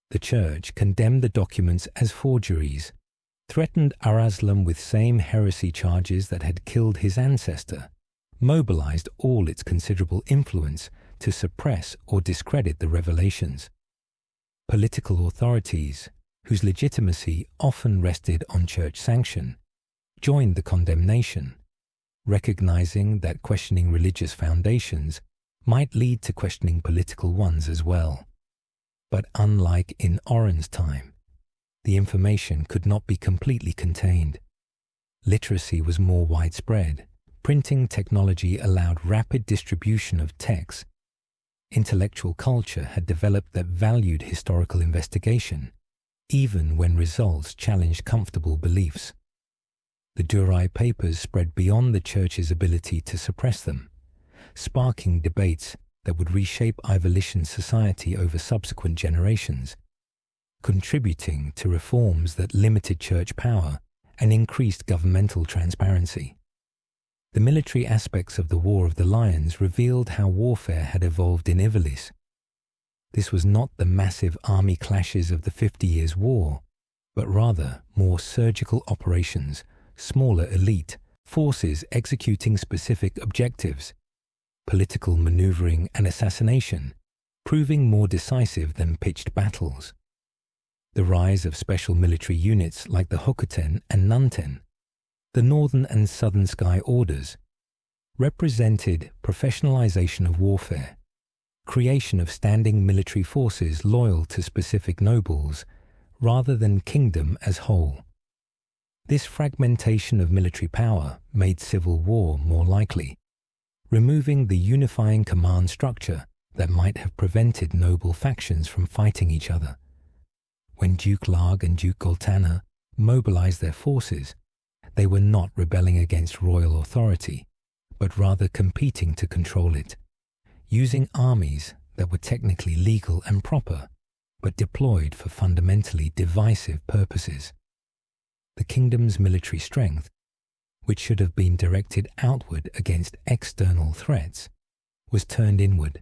The church condemned the documents as forgeries, threatened Arazlam with same heresy charges that had killed his ancestor, mobilized all its considerable influence to suppress or discredit the revelations. Political authorities, whose legitimacy often rested on church sanction, joined the condemnation, recognizing that questioning religious foundations might lead to questioning political ones as well. But unlike in Orbonne's time, the information could not be completely contained. Literacy was more widespread. Printing technology allowed rapid distribution of texts. Intellectual culture had developed that valued historical investigation, even when results challenged comfortable beliefs. The Durai papers spread beyond the church's ability to suppress them, sparking debates that would reshape Ivalician society over subsequent generations, contributing to reforms that limited church power and increased governmental transparency. The military aspects of the War of the Lions revealed how warfare had evolved in Ivalice. This was not the massive army clashes of the 50 Years' War, but rather more surgical operations, smaller elite forces executing specific objectives, political maneuvering and assassination, proving more decisive than pitched battles. The rise of special military units like the Hokuten and Nunten, the Northern and Southern Sky Orders, represented professionalization of warfare, creation of standing military forces loyal to specific nobles rather than kingdom as whole. This fragmentation of military power made civil war more likely, removing the unifying command structure that might have prevented noble factions from fighting each other. When Duke Larg and Duke Goltana mobilized their forces, they were not rebelling against royal authority, but rather competing to control it, using armies that were technically legal and proper, but deployed for fundamentally divisive purposes. The kingdom's military strength, which should have been directed outward against external threats, was turned inward,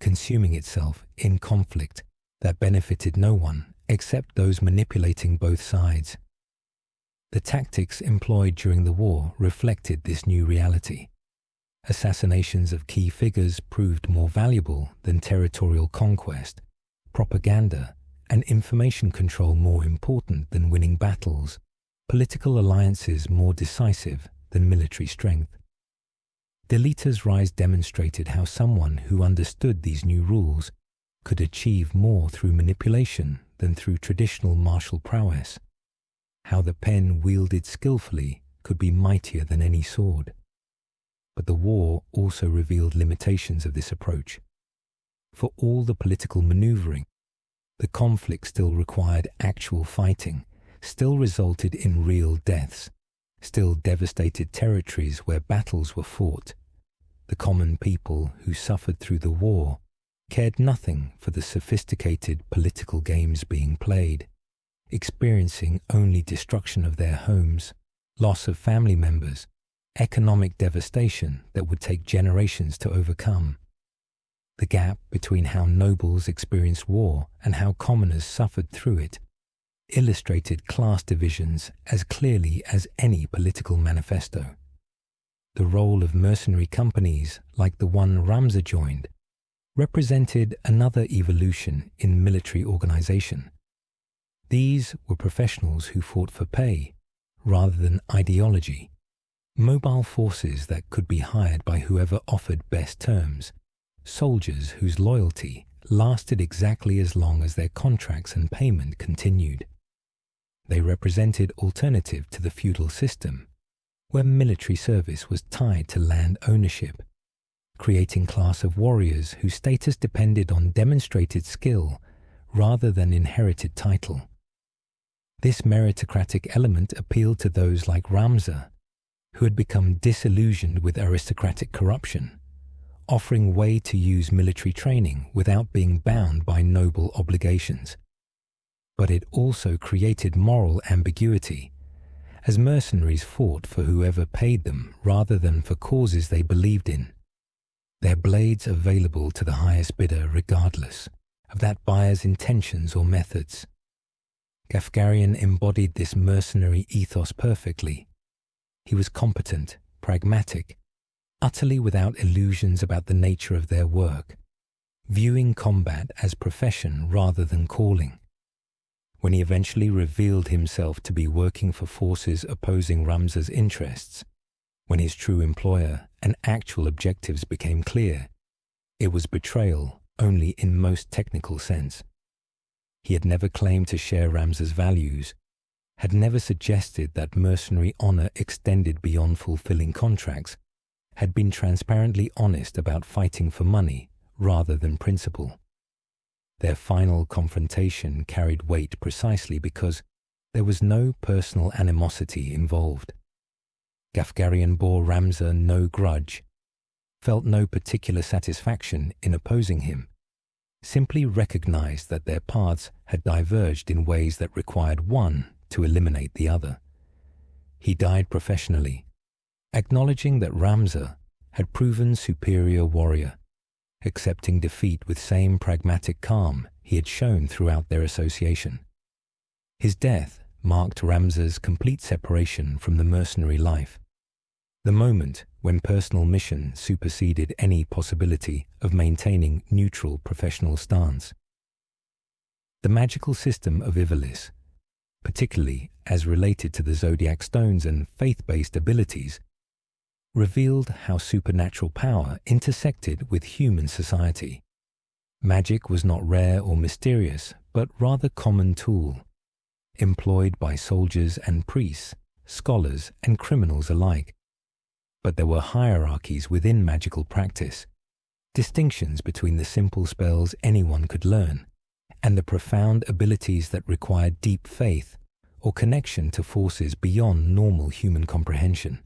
consuming itself in conflict that benefited no one except those manipulating both sides. The tactics employed during the war reflected this new reality. Assassinations of key figures proved more valuable than territorial conquest, propaganda and information control more important than winning battles, political alliances more decisive than military strength. Delita's rise demonstrated how someone who understood these new rules could achieve more through manipulation than through traditional martial prowess, how the pen wielded skillfully could be mightier than any sword. But the war also revealed limitations of this approach. For all the political maneuvering, the conflict still required actual fighting, still resulted in real deaths, still devastated territories where battles were fought. The common people who suffered through the war cared nothing for the sophisticated political games being played, experiencing only destruction of their homes, loss of family members, economic devastation that would take generations to overcome. The gap between how nobles experienced war and how commoners suffered through it illustrated class divisions as clearly as any political manifesto. The role of mercenary companies like the one Ramza joined represented another evolution in military organization. These were professionals who fought for pay rather than ideology, mobile forces that could be hired by whoever offered best terms, soldiers whose loyalty lasted exactly as long as their contracts and payment continued. They represented alternative to the feudal system, where military service was tied to land ownership, creating class of warriors whose status depended on demonstrated skill rather than inherited title. This meritocratic element appealed to those like Ramza, who had become disillusioned with aristocratic corruption, offering way to use military training without being bound by noble obligations. But it also created moral ambiguity, as mercenaries fought for whoever paid them rather than for causes they believed in, their blades available to the highest bidder regardless of that buyer's intentions or methods. Gafgarian embodied this mercenary ethos perfectly. He was competent, pragmatic, utterly without illusions about the nature of their work, viewing combat as profession rather than calling. When he eventually revealed himself to be working for forces opposing Ramza's interests, when his true employer and actual objectives became clear, it was betrayal only in most technical sense. He had never claimed to share Ramza's values, had never suggested that mercenary honor extended beyond fulfilling contracts, had been transparently honest about fighting for money rather than principle. Their final confrontation carried weight precisely because there was no personal animosity involved. Gafgarian bore Ramza no grudge. felt no particular satisfaction in opposing him, simply recognized that their paths had diverged in ways that required one to eliminate the other. He died professionally, acknowledging that Ramza had proven superior warrior, accepting defeat with same pragmatic calm he had shown throughout their association. His death marked Ramza's complete separation from the mercenary life, the moment when personal mission superseded any possibility of maintaining neutral professional stance. The magical system of Ivalice, particularly as related to the zodiac stones and faith-based abilities, revealed how supernatural power intersected with human society. Magic was not rare or mysterious, but rather common tool, employed by soldiers and priests, scholars and criminals alike. But there were hierarchies within magical practice, distinctions between the simple spells anyone could learn and the profound abilities that required deep faith or connection to forces beyond normal human comprehension.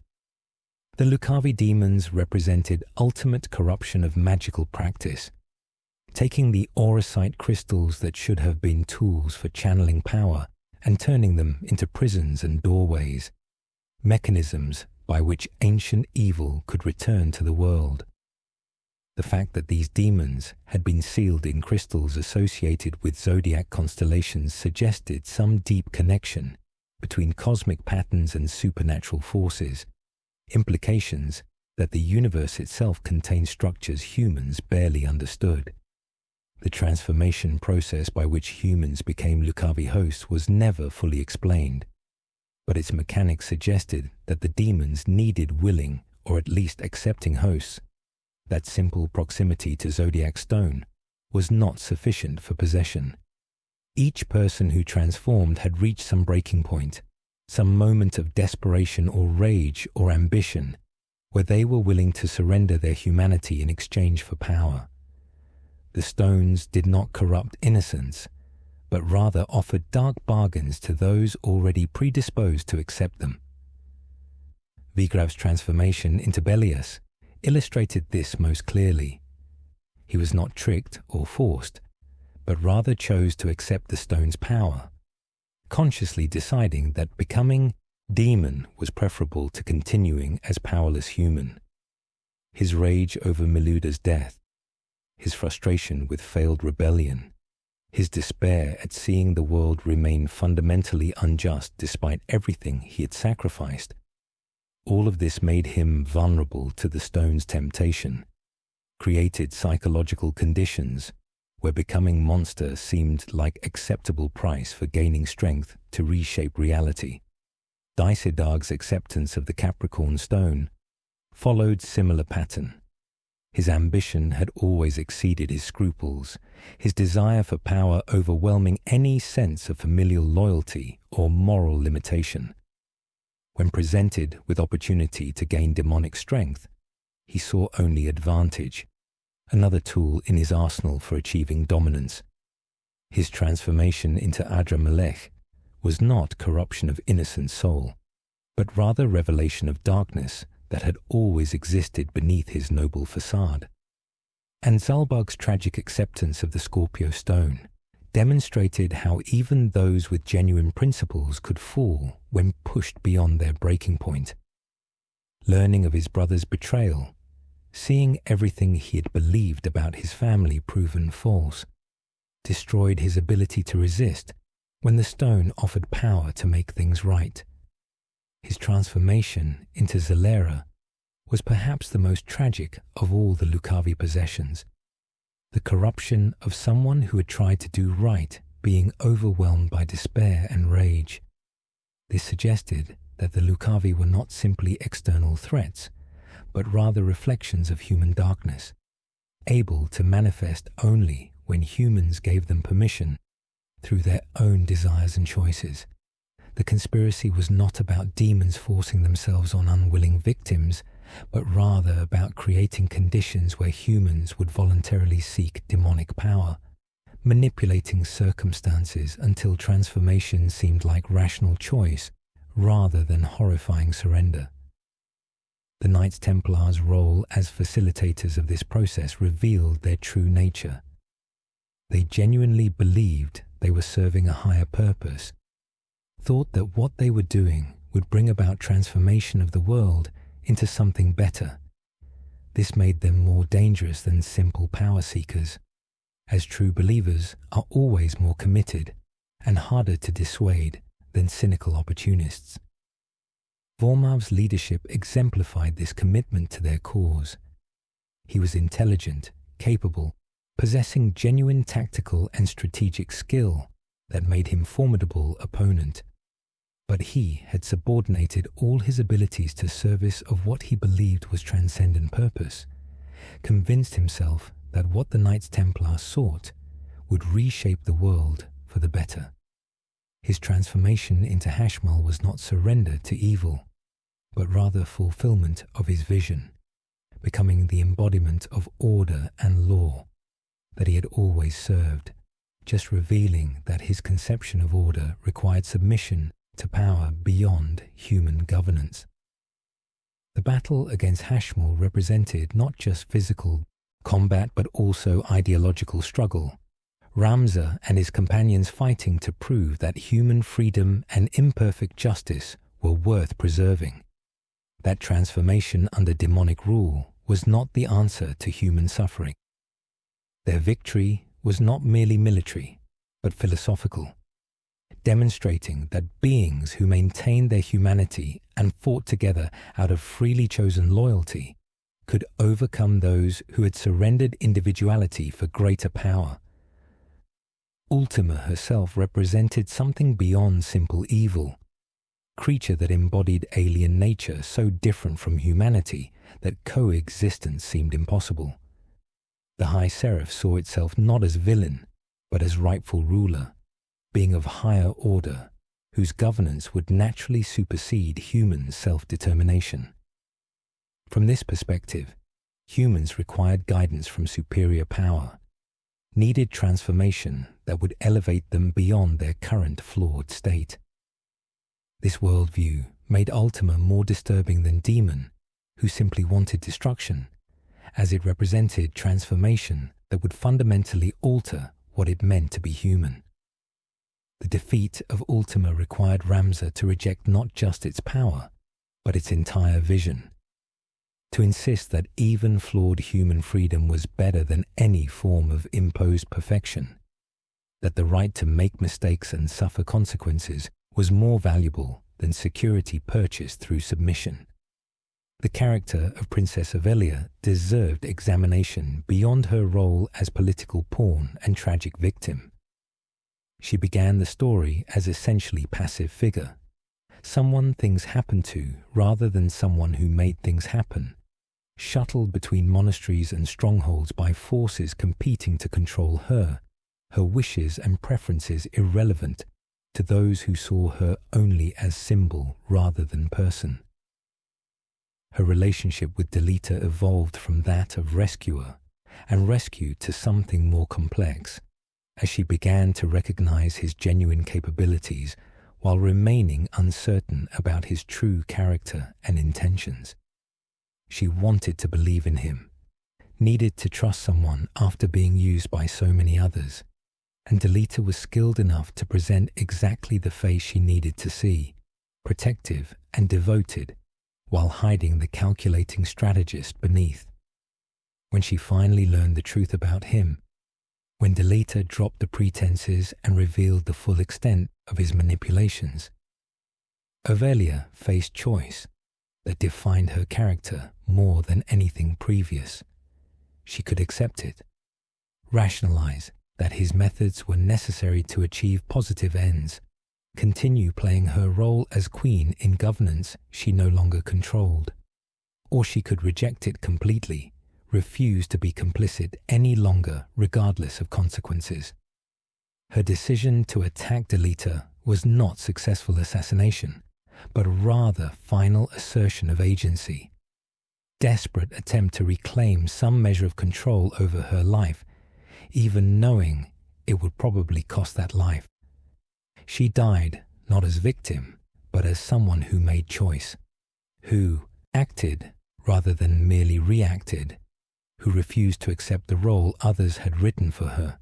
The Luciavi demons represented ultimate corruption of magical practice, taking the auracite crystals that should have been tools for channeling power and turning them into prisons and doorways, mechanisms by which ancient evil could return to the world. The fact that these demons had been sealed in crystals associated with zodiac constellations suggested some deep connection between cosmic patterns and supernatural forces, implications that the universe itself contained structures humans barely understood. The transformation process by which humans became Luciavi hosts was never fully explained, but its mechanics suggested that the demons needed willing or at least accepting hosts. That simple proximity to zodiac stone was not sufficient for possession. Each person who transformed had reached some breaking point, some moment of desperation or rage or ambition, where they were willing to surrender their humanity in exchange for power. The stones did not corrupt innocence, but rather offered dark bargains to those already predisposed to accept them. Vigrav's transformation into Belias illustrated this most clearly. He was not tricked or forced, but rather chose to accept the stone's power, consciously deciding that becoming demon was preferable to continuing as powerless human. His rage over Miluda's death, his frustration with failed rebellion, his despair at seeing the world remain fundamentally unjust despite everything he had sacrificed, all of this made him vulnerable to the stone's temptation, created psychological conditions where becoming monster seemed like acceptable price for gaining strength to reshape reality. Daisedag's acceptance of the Capricorn stone followed similar pattern. His ambition had always exceeded his scruples, his desire for power overwhelming any sense of familial loyalty or moral limitation. When presented with opportunity to gain demonic strength, he saw only advantage, another tool in his arsenal for achieving dominance. His transformation into Adramelech was not corruption of innocent soul, but rather revelation of darkness that had always existed beneath his noble facade. And Zalbug's tragic acceptance of the Scorpio stone demonstrated how even those with genuine principles could fall when pushed beyond their breaking point. Learning of his brother's betrayal, seeing everything he had believed about his family proven false, destroyed his ability to resist when the stone offered power to make things right. His transformation into Zelera was perhaps the most tragic of all the Luciavi possessions, the corruption of someone who had tried to do right being overwhelmed by despair and rage. This suggested that the Luciavi were not simply external threats, but rather reflections of human darkness, able to manifest only when humans gave them permission through their own desires and choices. The conspiracy was not about demons forcing themselves on unwilling victims, but rather about creating conditions where humans would voluntarily seek demonic power, manipulating circumstances until transformation seemed like rational choice rather than horrifying surrender. The Knights Templar's role as facilitators of this process revealed their true nature. They genuinely believed they were serving a higher purpose, thought that what they were doing would bring about transformation of the world into something better. This made them more dangerous than simple power seekers, as true believers are always more committed and harder to dissuade than cynical opportunists. Vormav's leadership exemplified this commitment to their cause. He was intelligent, capable, possessing genuine tactical and strategic skill that made him a formidable opponent. But he had subordinated all his abilities to service of what he believed was transcendent purpose, convinced himself that what the Knights Templar sought would reshape the world for the better. His transformation into Hashmal was not surrender to evil, but rather fulfillment of his vision, becoming the embodiment of order and law that he had always served, just revealing that his conception of order required submission to power beyond human governance. The battle against Hashmal represented not just physical combat but also ideological struggle. Ramza and his companions fighting to prove that human freedom and imperfect justice were worth preserving. That transformation under demonic rule was not the answer to human suffering. Their victory was not merely military, but philosophical, demonstrating that beings who maintained their humanity and fought together out of freely chosen loyalty could overcome those who had surrendered individuality for greater power. Ultima herself represented something beyond simple evil, creature that embodied alien nature so different from humanity that coexistence seemed impossible. The High Seraph saw itself not as villain, but as rightful ruler, being of higher order, whose governance would naturally supersede human self-determination. From this perspective, humans required guidance from superior power, needed transformation that would elevate them beyond their current flawed state. This worldview made Ultima more disturbing than Demon, who simply wanted destruction, as it represented transformation that would fundamentally alter what it meant to be human. The defeat of Ultima required Ramza to reject not just its power, but its entire vision, to insist that even flawed human freedom was better than any form of imposed perfection, that the right to make mistakes and suffer consequences was more valuable than security purchased through submission. The character of Princess Ivalice deserved examination beyond her role as political pawn and tragic victim. She began the story as essentially passive figure, someone things happened to rather than someone who made things happen, shuttled between monasteries and strongholds by forces competing to control her, her wishes and preferences irrelevant to those who saw her only as symbol rather than person. Her relationship with Delita evolved from that of rescuer and rescue to something more complex, as she began to recognize his genuine capabilities while remaining uncertain about his true character and intentions. She wanted to believe in him, needed to trust someone after being used by so many others, and Delita was skilled enough to present exactly the face she needed to see, protective and devoted, while hiding the calculating strategist beneath. When she finally learned the truth about him, when Delita dropped the pretenses and revealed the full extent of his manipulations, Ivalice faced choice that defined her character more than anything previous. She could accept it, rationalize that his methods were necessary to achieve positive ends, continue playing her role as queen in governance she no longer controlled, or she could reject it completely, refuse to be complicit any longer regardless of consequences. Her decision to attack Delita was not successful assassination, but rather final assertion of agency, desperate attempt to reclaim some measure of control over her life, even knowing it would probably cost that life. She died not as victim, but as someone who made choice, who acted rather than merely reacted, who refused to accept the role others had written for her.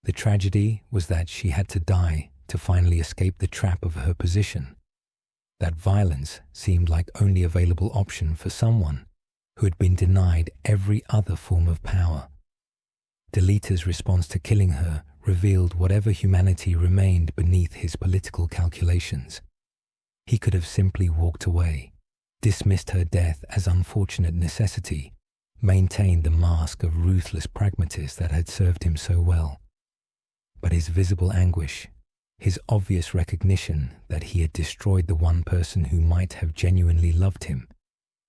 The tragedy was that she had to die to finally escape the trap of her position. That violence seemed like only available option for someone who had been denied every other form of power. Delita's response to killing her revealed whatever humanity remained beneath his political calculations. He could have simply walked away, dismissed her death as unfortunate necessity, maintained the mask of ruthless pragmatist that had served him so well. But his visible anguish, his obvious recognition that he had destroyed the one person who might have genuinely loved him,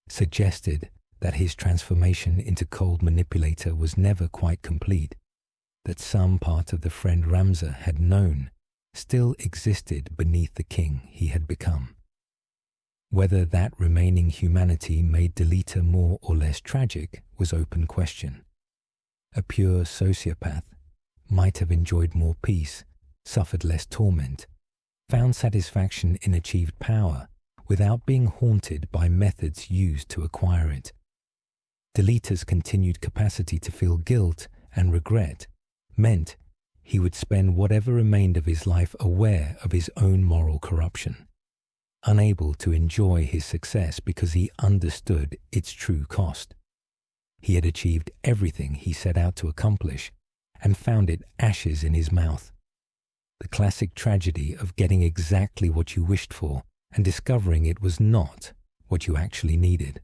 suggested that his transformation into cold manipulator was never quite complete, that some part of the friend Ramza had known still existed beneath the king he had become. Whether that remaining humanity made Delita more or less tragic was open question. A pure sociopath might have enjoyed more peace, suffered less torment, found satisfaction in achieved power without being haunted by methods used to acquire it. Delita's continued capacity to feel guilt and regret meant he would spend whatever remained of his life aware of his own moral corruption, unable to enjoy his success because he understood its true cost. He had achieved everything he set out to accomplish and found it ashes in his mouth. The classic tragedy of getting exactly what you wished for and discovering it was not what you actually needed.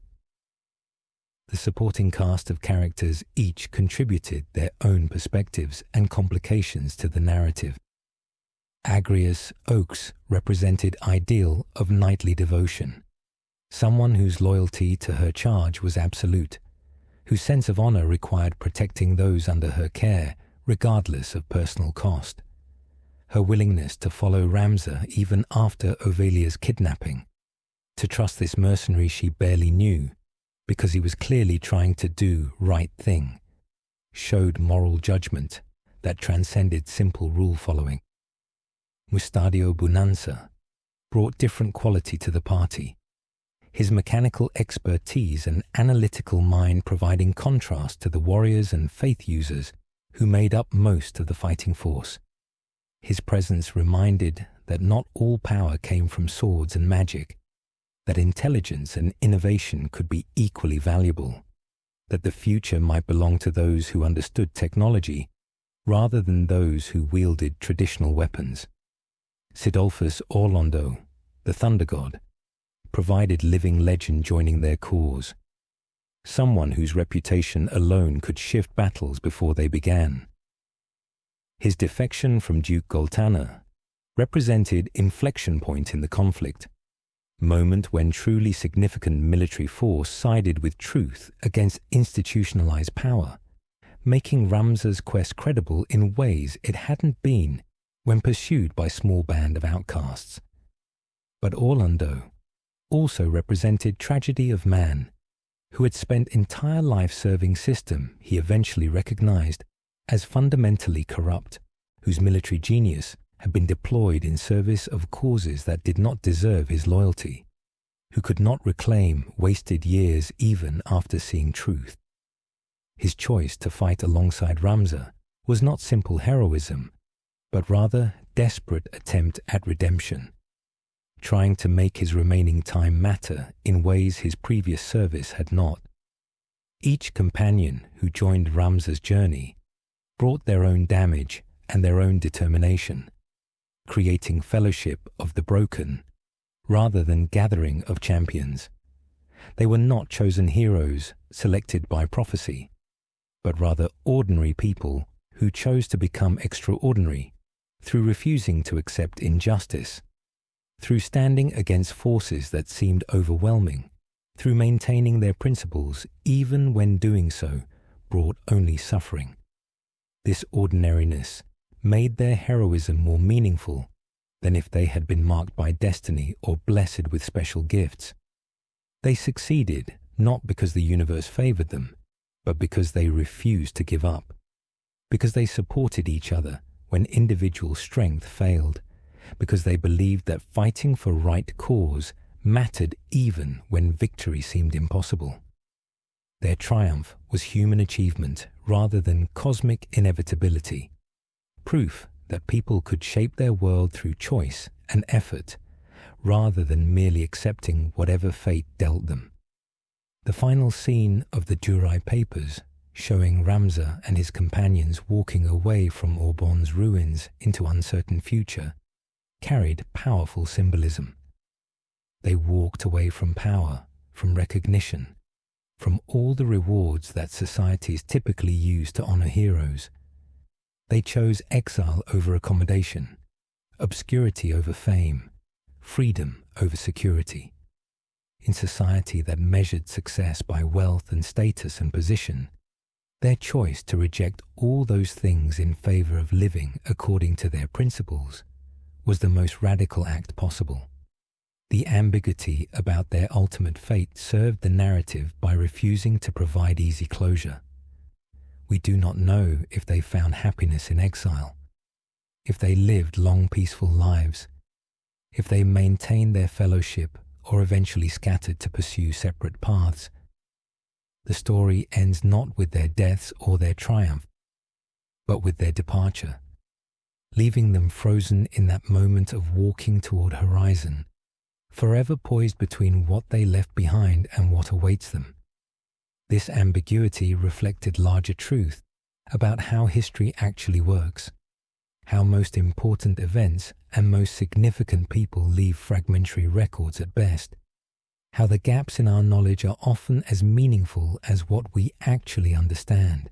The supporting cast of characters each contributed their own perspectives and complications to the narrative. Agrius Oakes represented ideal of knightly devotion, someone whose loyalty to her charge was absolute, whose sense of honor required protecting those under her care regardless of personal cost. Her willingness to follow Ramza even after Ovelia's kidnapping, to trust this mercenary she barely knew because he was clearly trying to do right thing, showed moral judgment that transcended simple rule following. Mustadio Bonanza brought different quality to the party, his mechanical expertise and analytical mind providing contrast to the warriors and faith users who made up most of the fighting force. His presence reminded that not all power came from swords and magic, that intelligence and innovation could be equally valuable, that the future might belong to those who understood technology rather than those who wielded traditional weapons. Sidolphus Orlando, the Thunder God, provided living legend joining their cause, someone whose reputation alone could shift battles before they began. His defection from Duke Goltana represented inflection point in the conflict, moment when truly significant military force sided with truth against institutionalized power, making Ramza's quest credible in ways it hadn't been when pursued by a small band of outcasts. But Orlando also represented tragedy of man, who had spent entire life serving system he eventually recognized as fundamentally corrupt, whose military genius had been deployed in service of causes that did not deserve his loyalty, who could not reclaim wasted years even after seeing truth. His choice to fight alongside Ramza was not simple heroism, but rather desperate attempt at redemption, trying to make his remaining time matter in ways his previous service had not. Each companion who joined Ramza's journey brought their own damage and their own determination, creating fellowship of the broken rather than gathering of champions. They were not chosen heroes selected by prophecy, but rather ordinary people who chose to become extraordinary through refusing to accept injustice, through standing against forces that seemed overwhelming, through maintaining their principles even when doing so brought only suffering. This ordinariness made their heroism more meaningful than if they had been marked by destiny or blessed with special gifts. They succeeded not because the universe favored them, but because they refused to give up, because they supported each other when individual strength failed, because they believed that fighting for right cause mattered even when victory seemed impossible. Their triumph was human achievement rather than cosmic inevitability, proof that people could shape their world through choice and effort, rather than merely accepting whatever fate dealt them. The final scene of the Durai Papers, showing Ramza and his companions walking away from Orbonne's ruins into uncertain future, carried powerful symbolism. They walked away from power, from recognition, from all the rewards that societies typically use to honor heroes. They chose exile over accommodation, obscurity over fame, freedom over security. In society that measured success by wealth and status and position, their choice to reject all those things in favor of living according to their principles was the most radical act possible. The ambiguity about their ultimate fate served the narrative by refusing to provide easy closure. We do not know if they found happiness in exile, if they lived long peaceful lives, if they maintained their fellowship or eventually scattered to pursue separate paths. The story ends not with their deaths or their triumph, but with their departure, leaving them frozen in that moment of walking toward horizon, forever poised between what they left behind and what awaits them. This ambiguity reflected larger truth about how history actually works, how most important events and most significant people leave fragmentary records at best, how the gaps in our knowledge are often as meaningful as what we actually understand.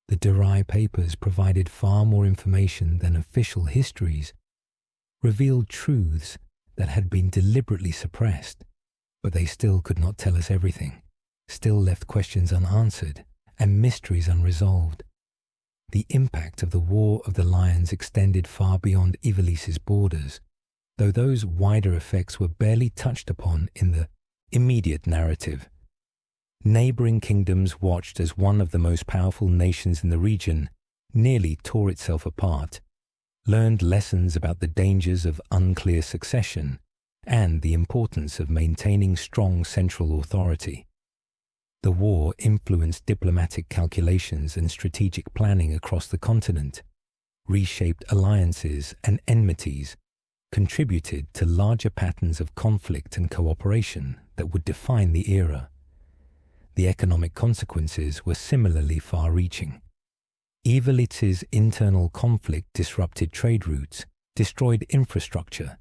The Durai Papers provided far more information than official histories, revealed truths that had been deliberately suppressed, but they still could not tell us everything, still left questions unanswered and mysteries unresolved. The impact of the War of the Lions extended far beyond Ivalice's borders, though those wider effects were barely touched upon in the immediate narrative. Neighboring kingdoms watched as one of the most powerful nations in the region nearly tore itself apart, learned lessons about the dangers of unclear succession and the importance of maintaining strong central authority. The war influenced diplomatic calculations and strategic planning across the continent, reshaped alliances and enmities, contributed to larger patterns of conflict and cooperation that would define the era. The economic consequences were similarly far-reaching. Ivalice's internal conflict disrupted trade routes, destroyed infrastructure,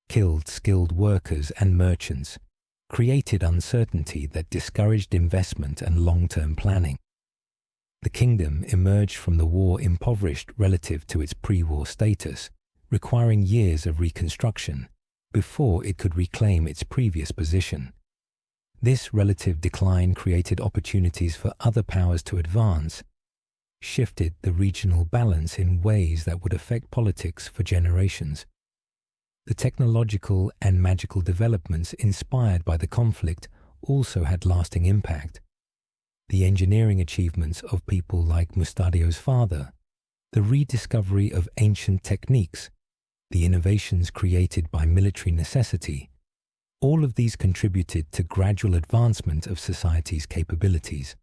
killed skilled workers and merchants, created uncertainty that discouraged investment and long-term planning. The kingdom emerged from the war impoverished relative to its pre-war status, requiring years of reconstruction before it could reclaim its previous position. This relative decline created opportunities for other powers to advance, shifted the regional balance in ways that would affect politics for generations. The technological and magical developments inspired by the conflict also had lasting impact. The engineering achievements of people like Mustadio's father, the rediscovery of ancient techniques, the innovations created by military necessity, all of these contributed to gradual advancement of society's capabilities.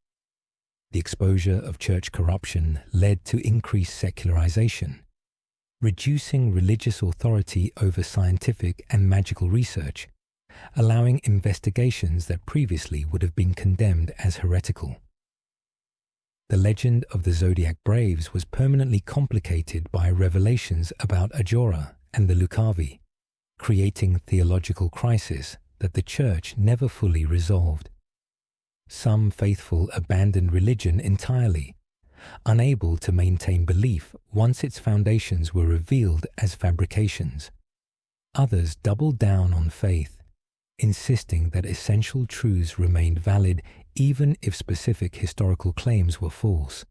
The exposure of church corruption led to increased secularization, reducing religious authority over scientific and magical research, allowing investigations that previously would have been condemned as heretical. The legend of the Zodiac Braves was permanently complicated by revelations about Ajora and the Luciavi, creating theological crisis that the Church never fully resolved. Some faithful abandoned religion entirely, unable to maintain belief once its foundations were revealed as fabrications. Others doubled down on faith, insisting that essential truths remained valid even if specific historical claims were false,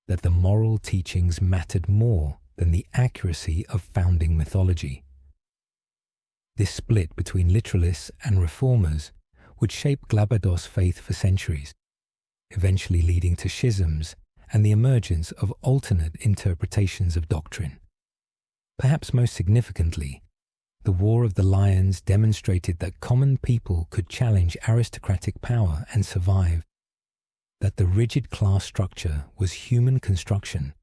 that the moral teachings mattered more than the accuracy of founding mythology. This split between literalists and reformers would shape Glabados' faith for centuries, eventually leading to schisms and the emergence of alternate interpretations of doctrine. Perhaps most significantly, The War of the Lions demonstrated that common people could challenge aristocratic power and survive, that the rigid class structure was human construction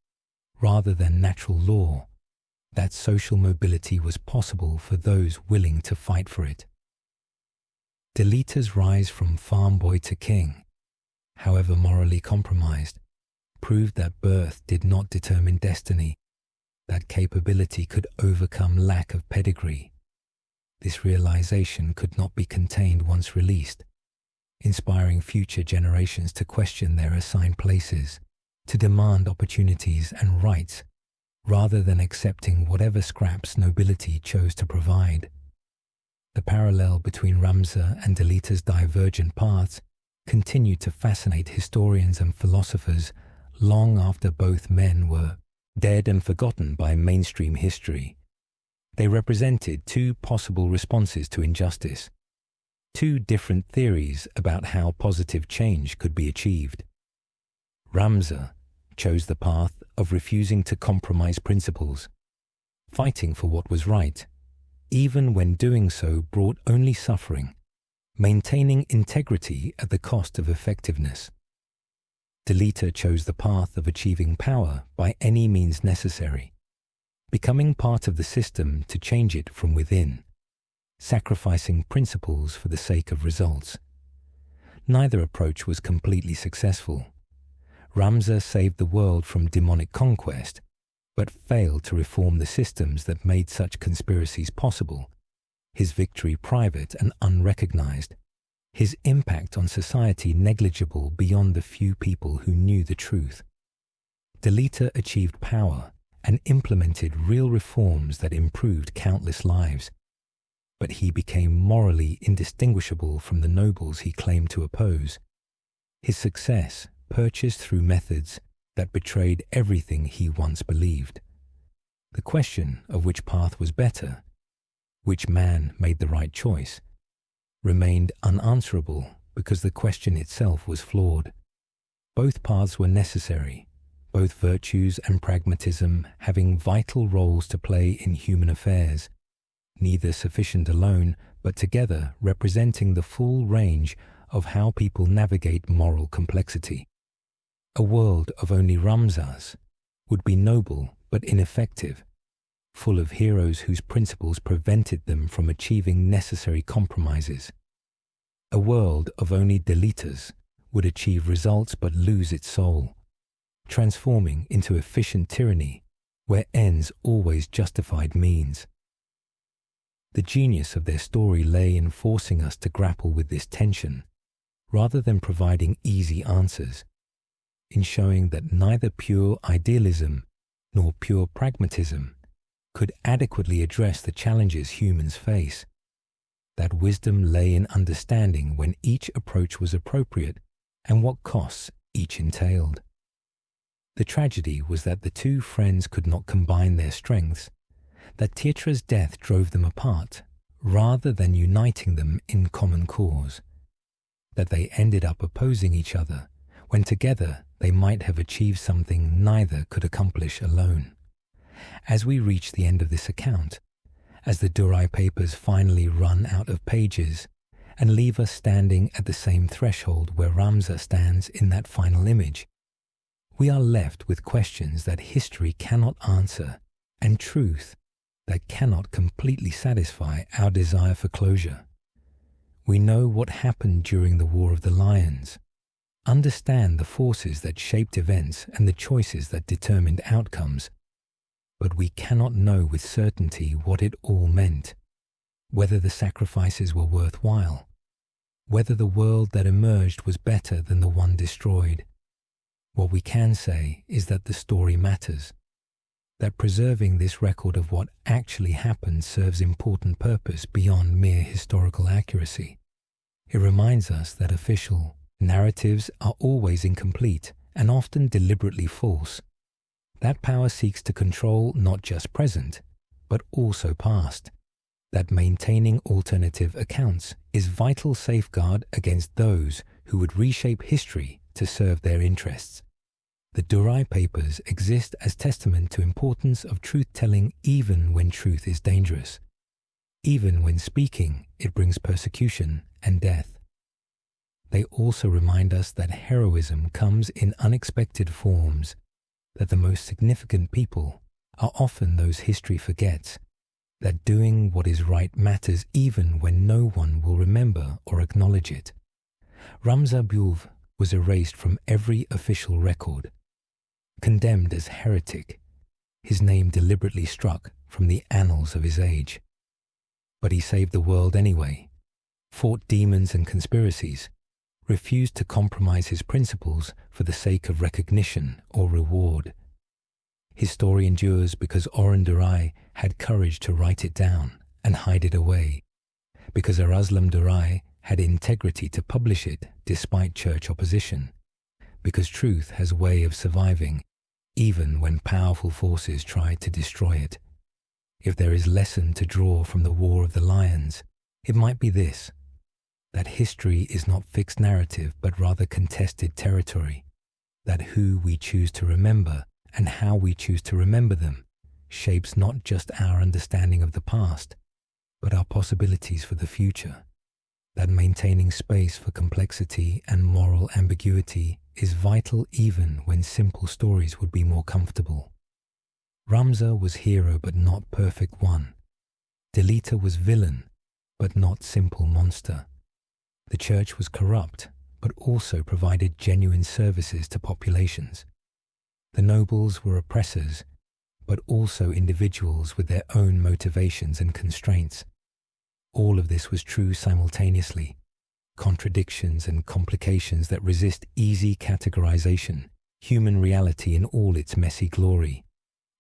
rather than natural law, that social mobility was possible for those willing to fight for it. Delita's rise from farm boy to king, however morally compromised, proved that birth did not determine destiny, that capability could overcome lack of pedigree. This realization could not be contained once released, inspiring future generations to question their assigned places, to demand opportunities and rights, rather than accepting whatever scraps nobility chose to provide. The parallel between Ramza and Delita's divergent paths continued to fascinate historians and philosophers long after both men were dead and forgotten by mainstream history. They represented two possible responses to injustice, two different theories about how positive change could be achieved. Ramza chose the path of refusing to compromise principles, fighting for what was right, even when doing so brought only suffering, maintaining integrity at the cost of effectiveness. Delita chose the path of achieving power by any means necessary, becoming part of the system to change it from within, sacrificing principles for the sake of results. Neither approach was completely successful. Ramza saved the world from demonic conquest, but failed to reform the systems that made such conspiracies possible, his victory private and unrecognized, his impact on society negligible beyond the few people who knew the truth. Delita achieved power and implemented real reforms that improved countless lives, but he became morally indistinguishable from the nobles he claimed to oppose. His success purchased through methods that betrayed everything he once believed. The question of which path was better, which man made the right choice, remained unanswerable because the question itself was flawed. Both paths were necessary, both virtues and pragmatism having vital roles to play in human affairs, neither sufficient alone, but together representing the full range of how people navigate moral complexity. A world of only Ramzas would be noble but ineffective, full of heroes whose principles prevented them from achieving necessary compromises. A world of only Delitas would achieve results but lose its soul, transforming into efficient tyranny where ends always justified means. The genius of their story lay in forcing us to grapple with this tension, rather than providing easy answers, in showing that neither pure idealism nor pure pragmatism could adequately address the challenges humans face, that wisdom lay in understanding when each approach was appropriate and what costs each entailed. The tragedy was that the two friends could not combine their strengths, that Tietra's death drove them apart rather than uniting them in common cause, that they ended up opposing each other when together they might have achieved something neither could accomplish alone. As we reach the end of this account, as the Durai papers finally run out of pages and leave us standing at the same threshold where Ramza stands in that final image, we are left with questions that history cannot answer and truth that cannot completely satisfy our desire for closure. We know what happened during the War of the Lions, understand the forces that shaped events and the choices that determined outcomes, but we cannot know with certainty what it all meant, whether the sacrifices were worthwhile, whether the world that emerged was better than the one destroyed. What we can say is that the story matters, that preserving this record of what actually happened serves important purpose beyond mere historical accuracy. It reminds us that official narratives are always incomplete and often deliberately false. That power seeks to control not just present, but also past. That maintaining alternative accounts is vital safeguard against those who would reshape history to serve their interests. The Durai papers exist as testament to importance of truth-telling even when truth is dangerous. Even when speaking, it brings persecution and death. They also remind us that heroism comes in unexpected forms, that the most significant people are often those history forgets, that doing what is right matters even when no one will remember or acknowledge it. Ramza was erased from every official record, condemned as heretic, his name deliberately struck from the annals of his age. But he saved the world anyway, fought demons and conspiracies, refused to compromise his principles for the sake of recognition or reward. His story endures because Orbonne had courage to write it down and hide it away, because Eraslam Durai had integrity to publish it despite church opposition, because truth has a way of surviving even when powerful forces try to destroy it. If there is lesson to draw from the War of the Lions, it might be this: that history is not fixed narrative but rather contested territory, that who we choose to remember and how we choose to remember them shapes not just our understanding of the past, but our possibilities for the future, that maintaining space for complexity and moral ambiguity is vital even when simple stories would be more comfortable. Ramza was hero but not perfect one. Delita was villain but not simple monster. The church was corrupt but also provided genuine services to populations. The nobles were oppressors but also individuals with their own motivations and constraints. All of this was true simultaneously, contradictions and complications that resist easy categorization, human reality in all its messy glory.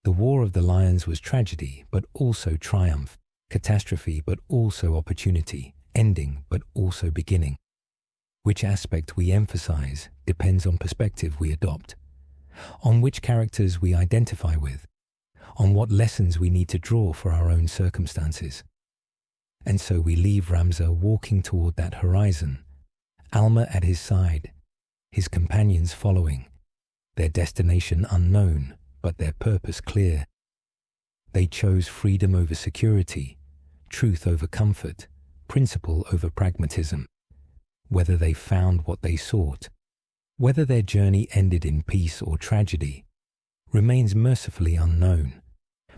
The War of the Lions was tragedy, but also triumph, catastrophe, but also opportunity, ending, but also beginning. Which aspect we emphasize depends on perspective we adopt, on which characters we identify with, on what lessons we need to draw for our own circumstances. And so we leave Ramza walking toward that horizon, Alma at his side, his companions following, their destination unknown, but their purpose clear. They chose freedom over security, truth over comfort, principle over pragmatism. Whether they found what they sought, whether their journey ended in peace or tragedy, remains mercifully unknown,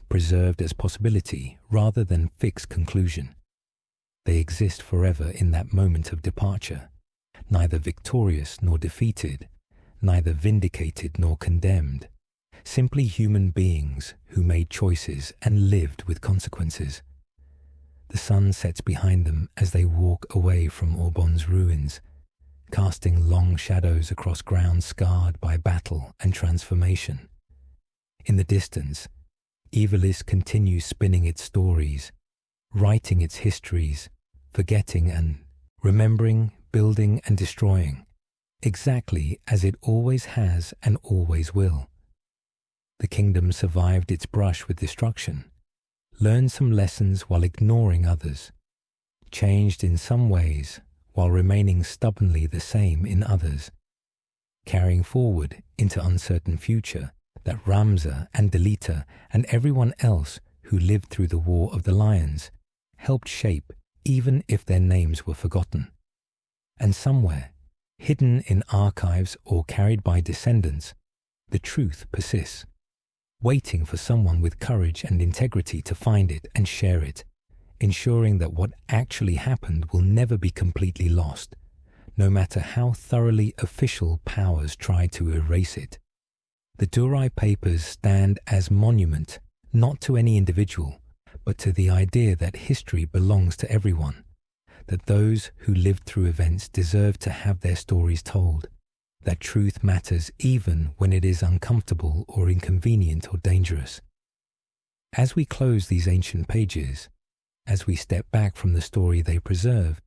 preserved as possibility rather than fixed conclusion. They exist forever in that moment of departure, neither victorious nor defeated, neither vindicated nor condemned, simply human beings who made choices and lived with consequences. The sun sets behind them as they walk away from Orbonne's ruins, casting long shadows across ground scarred by battle and transformation. In the distance, Ivalice continues spinning its stories, writing its histories, forgetting and remembering, building and destroying, exactly as it always has and always will. The kingdom survived its brush with destruction, learned some lessons while ignoring others, changed in some ways while remaining stubbornly the same in others, carrying forward into uncertain future that Ramza and Delita and everyone else who lived through the War of the Lions helped shape, even if their names were forgotten. And somewhere, hidden in archives or carried by descendants, the truth persists, waiting for someone with courage and integrity to find it and share it, ensuring that what actually happened will never be completely lost, no matter how thoroughly official powers try to erase it. The Durai papers stand as monument not to any individual, but to the idea that history belongs to everyone, that those who lived through events deserve to have their stories told, that truth matters even when it is uncomfortable or inconvenient or dangerous. As we close these ancient pages, as we step back from the story they preserve,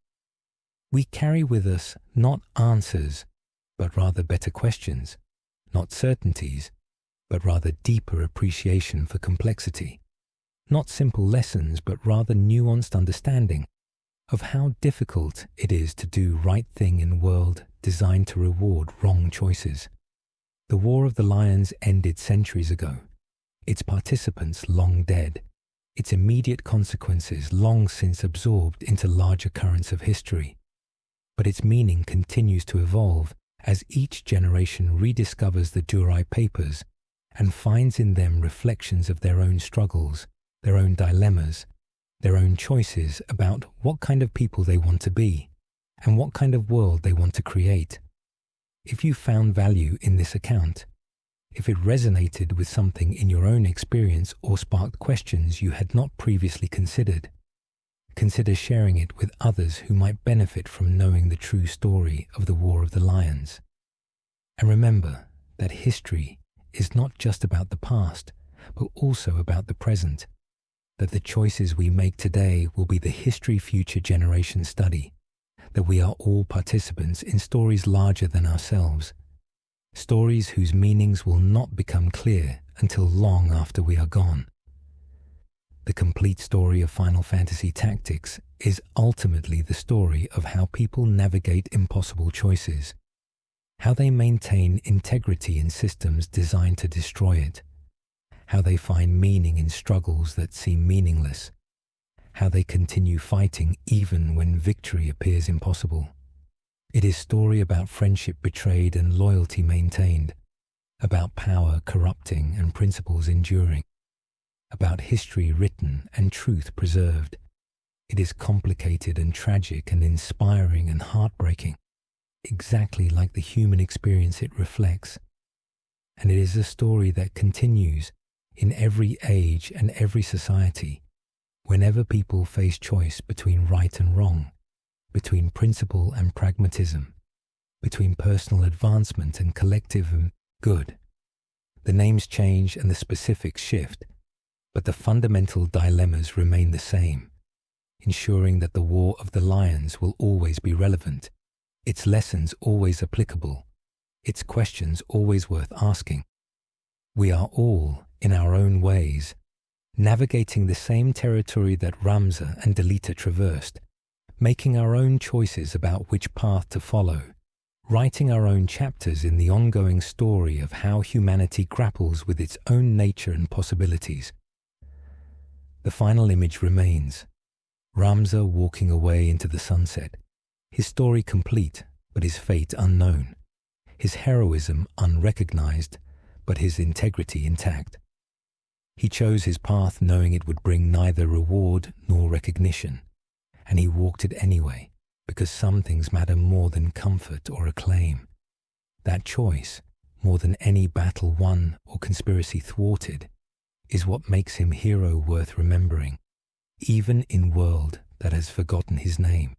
we carry with us not answers, but rather better questions, not certainties, but rather deeper appreciation for complexity, not simple lessons, but rather nuanced understanding of how difficult it is to do right thing in a world designed to reward wrong choices. The War of the Lions ended centuries ago, its participants long dead, its immediate consequences long since absorbed into larger currents of history. But its meaning continues to evolve as each generation rediscovers the Durai papers and finds in them reflections of their own struggles, their own dilemmas, their own choices about what kind of people they want to be and what kind of world they want to create. If you found value in this account, if it resonated with something in your own experience or sparked questions you had not previously considered, consider sharing it with others who might benefit from knowing the true story of the War of the Lions. And remember that history is not just about the past, but also about the present, that the choices we make today will be the history future generations study, that we are all participants in stories larger than ourselves, stories whose meanings will not become clear until long after we are gone. The complete story of Final Fantasy Tactics is ultimately the story of how people navigate impossible choices, how they maintain integrity in systems designed to destroy it, how they find meaning in struggles that seem meaningless, how they continue fighting even when victory appears impossible. It is a story about friendship betrayed and loyalty maintained, about power corrupting and principles enduring, about history written and truth preserved. It is complicated and tragic and inspiring and heartbreaking, exactly like the human experience it reflects. And it is a story that continues in every age and every society, whenever people face choice between right and wrong, between principle and pragmatism, between personal advancement and collective good. The names change and the specifics shift, but the fundamental dilemmas remain the same, ensuring that the War of the Lions will always be relevant, its lessons always applicable, its questions always worth asking. We are all, in our own ways, navigating the same territory that Ramza and Delita traversed, making our own choices about which path to follow, writing our own chapters in the ongoing story of how humanity grapples with its own nature and possibilities. The final image remains, Ramza walking away into the sunset, his story complete, but his fate unknown, his heroism unrecognized, but his integrity intact. He chose his path knowing it would bring neither reward nor recognition, and he walked it anyway, because some things matter more than comfort or acclaim. That choice, more than any battle won or conspiracy thwarted, is what makes him hero worth remembering, even in a world that has forgotten his name.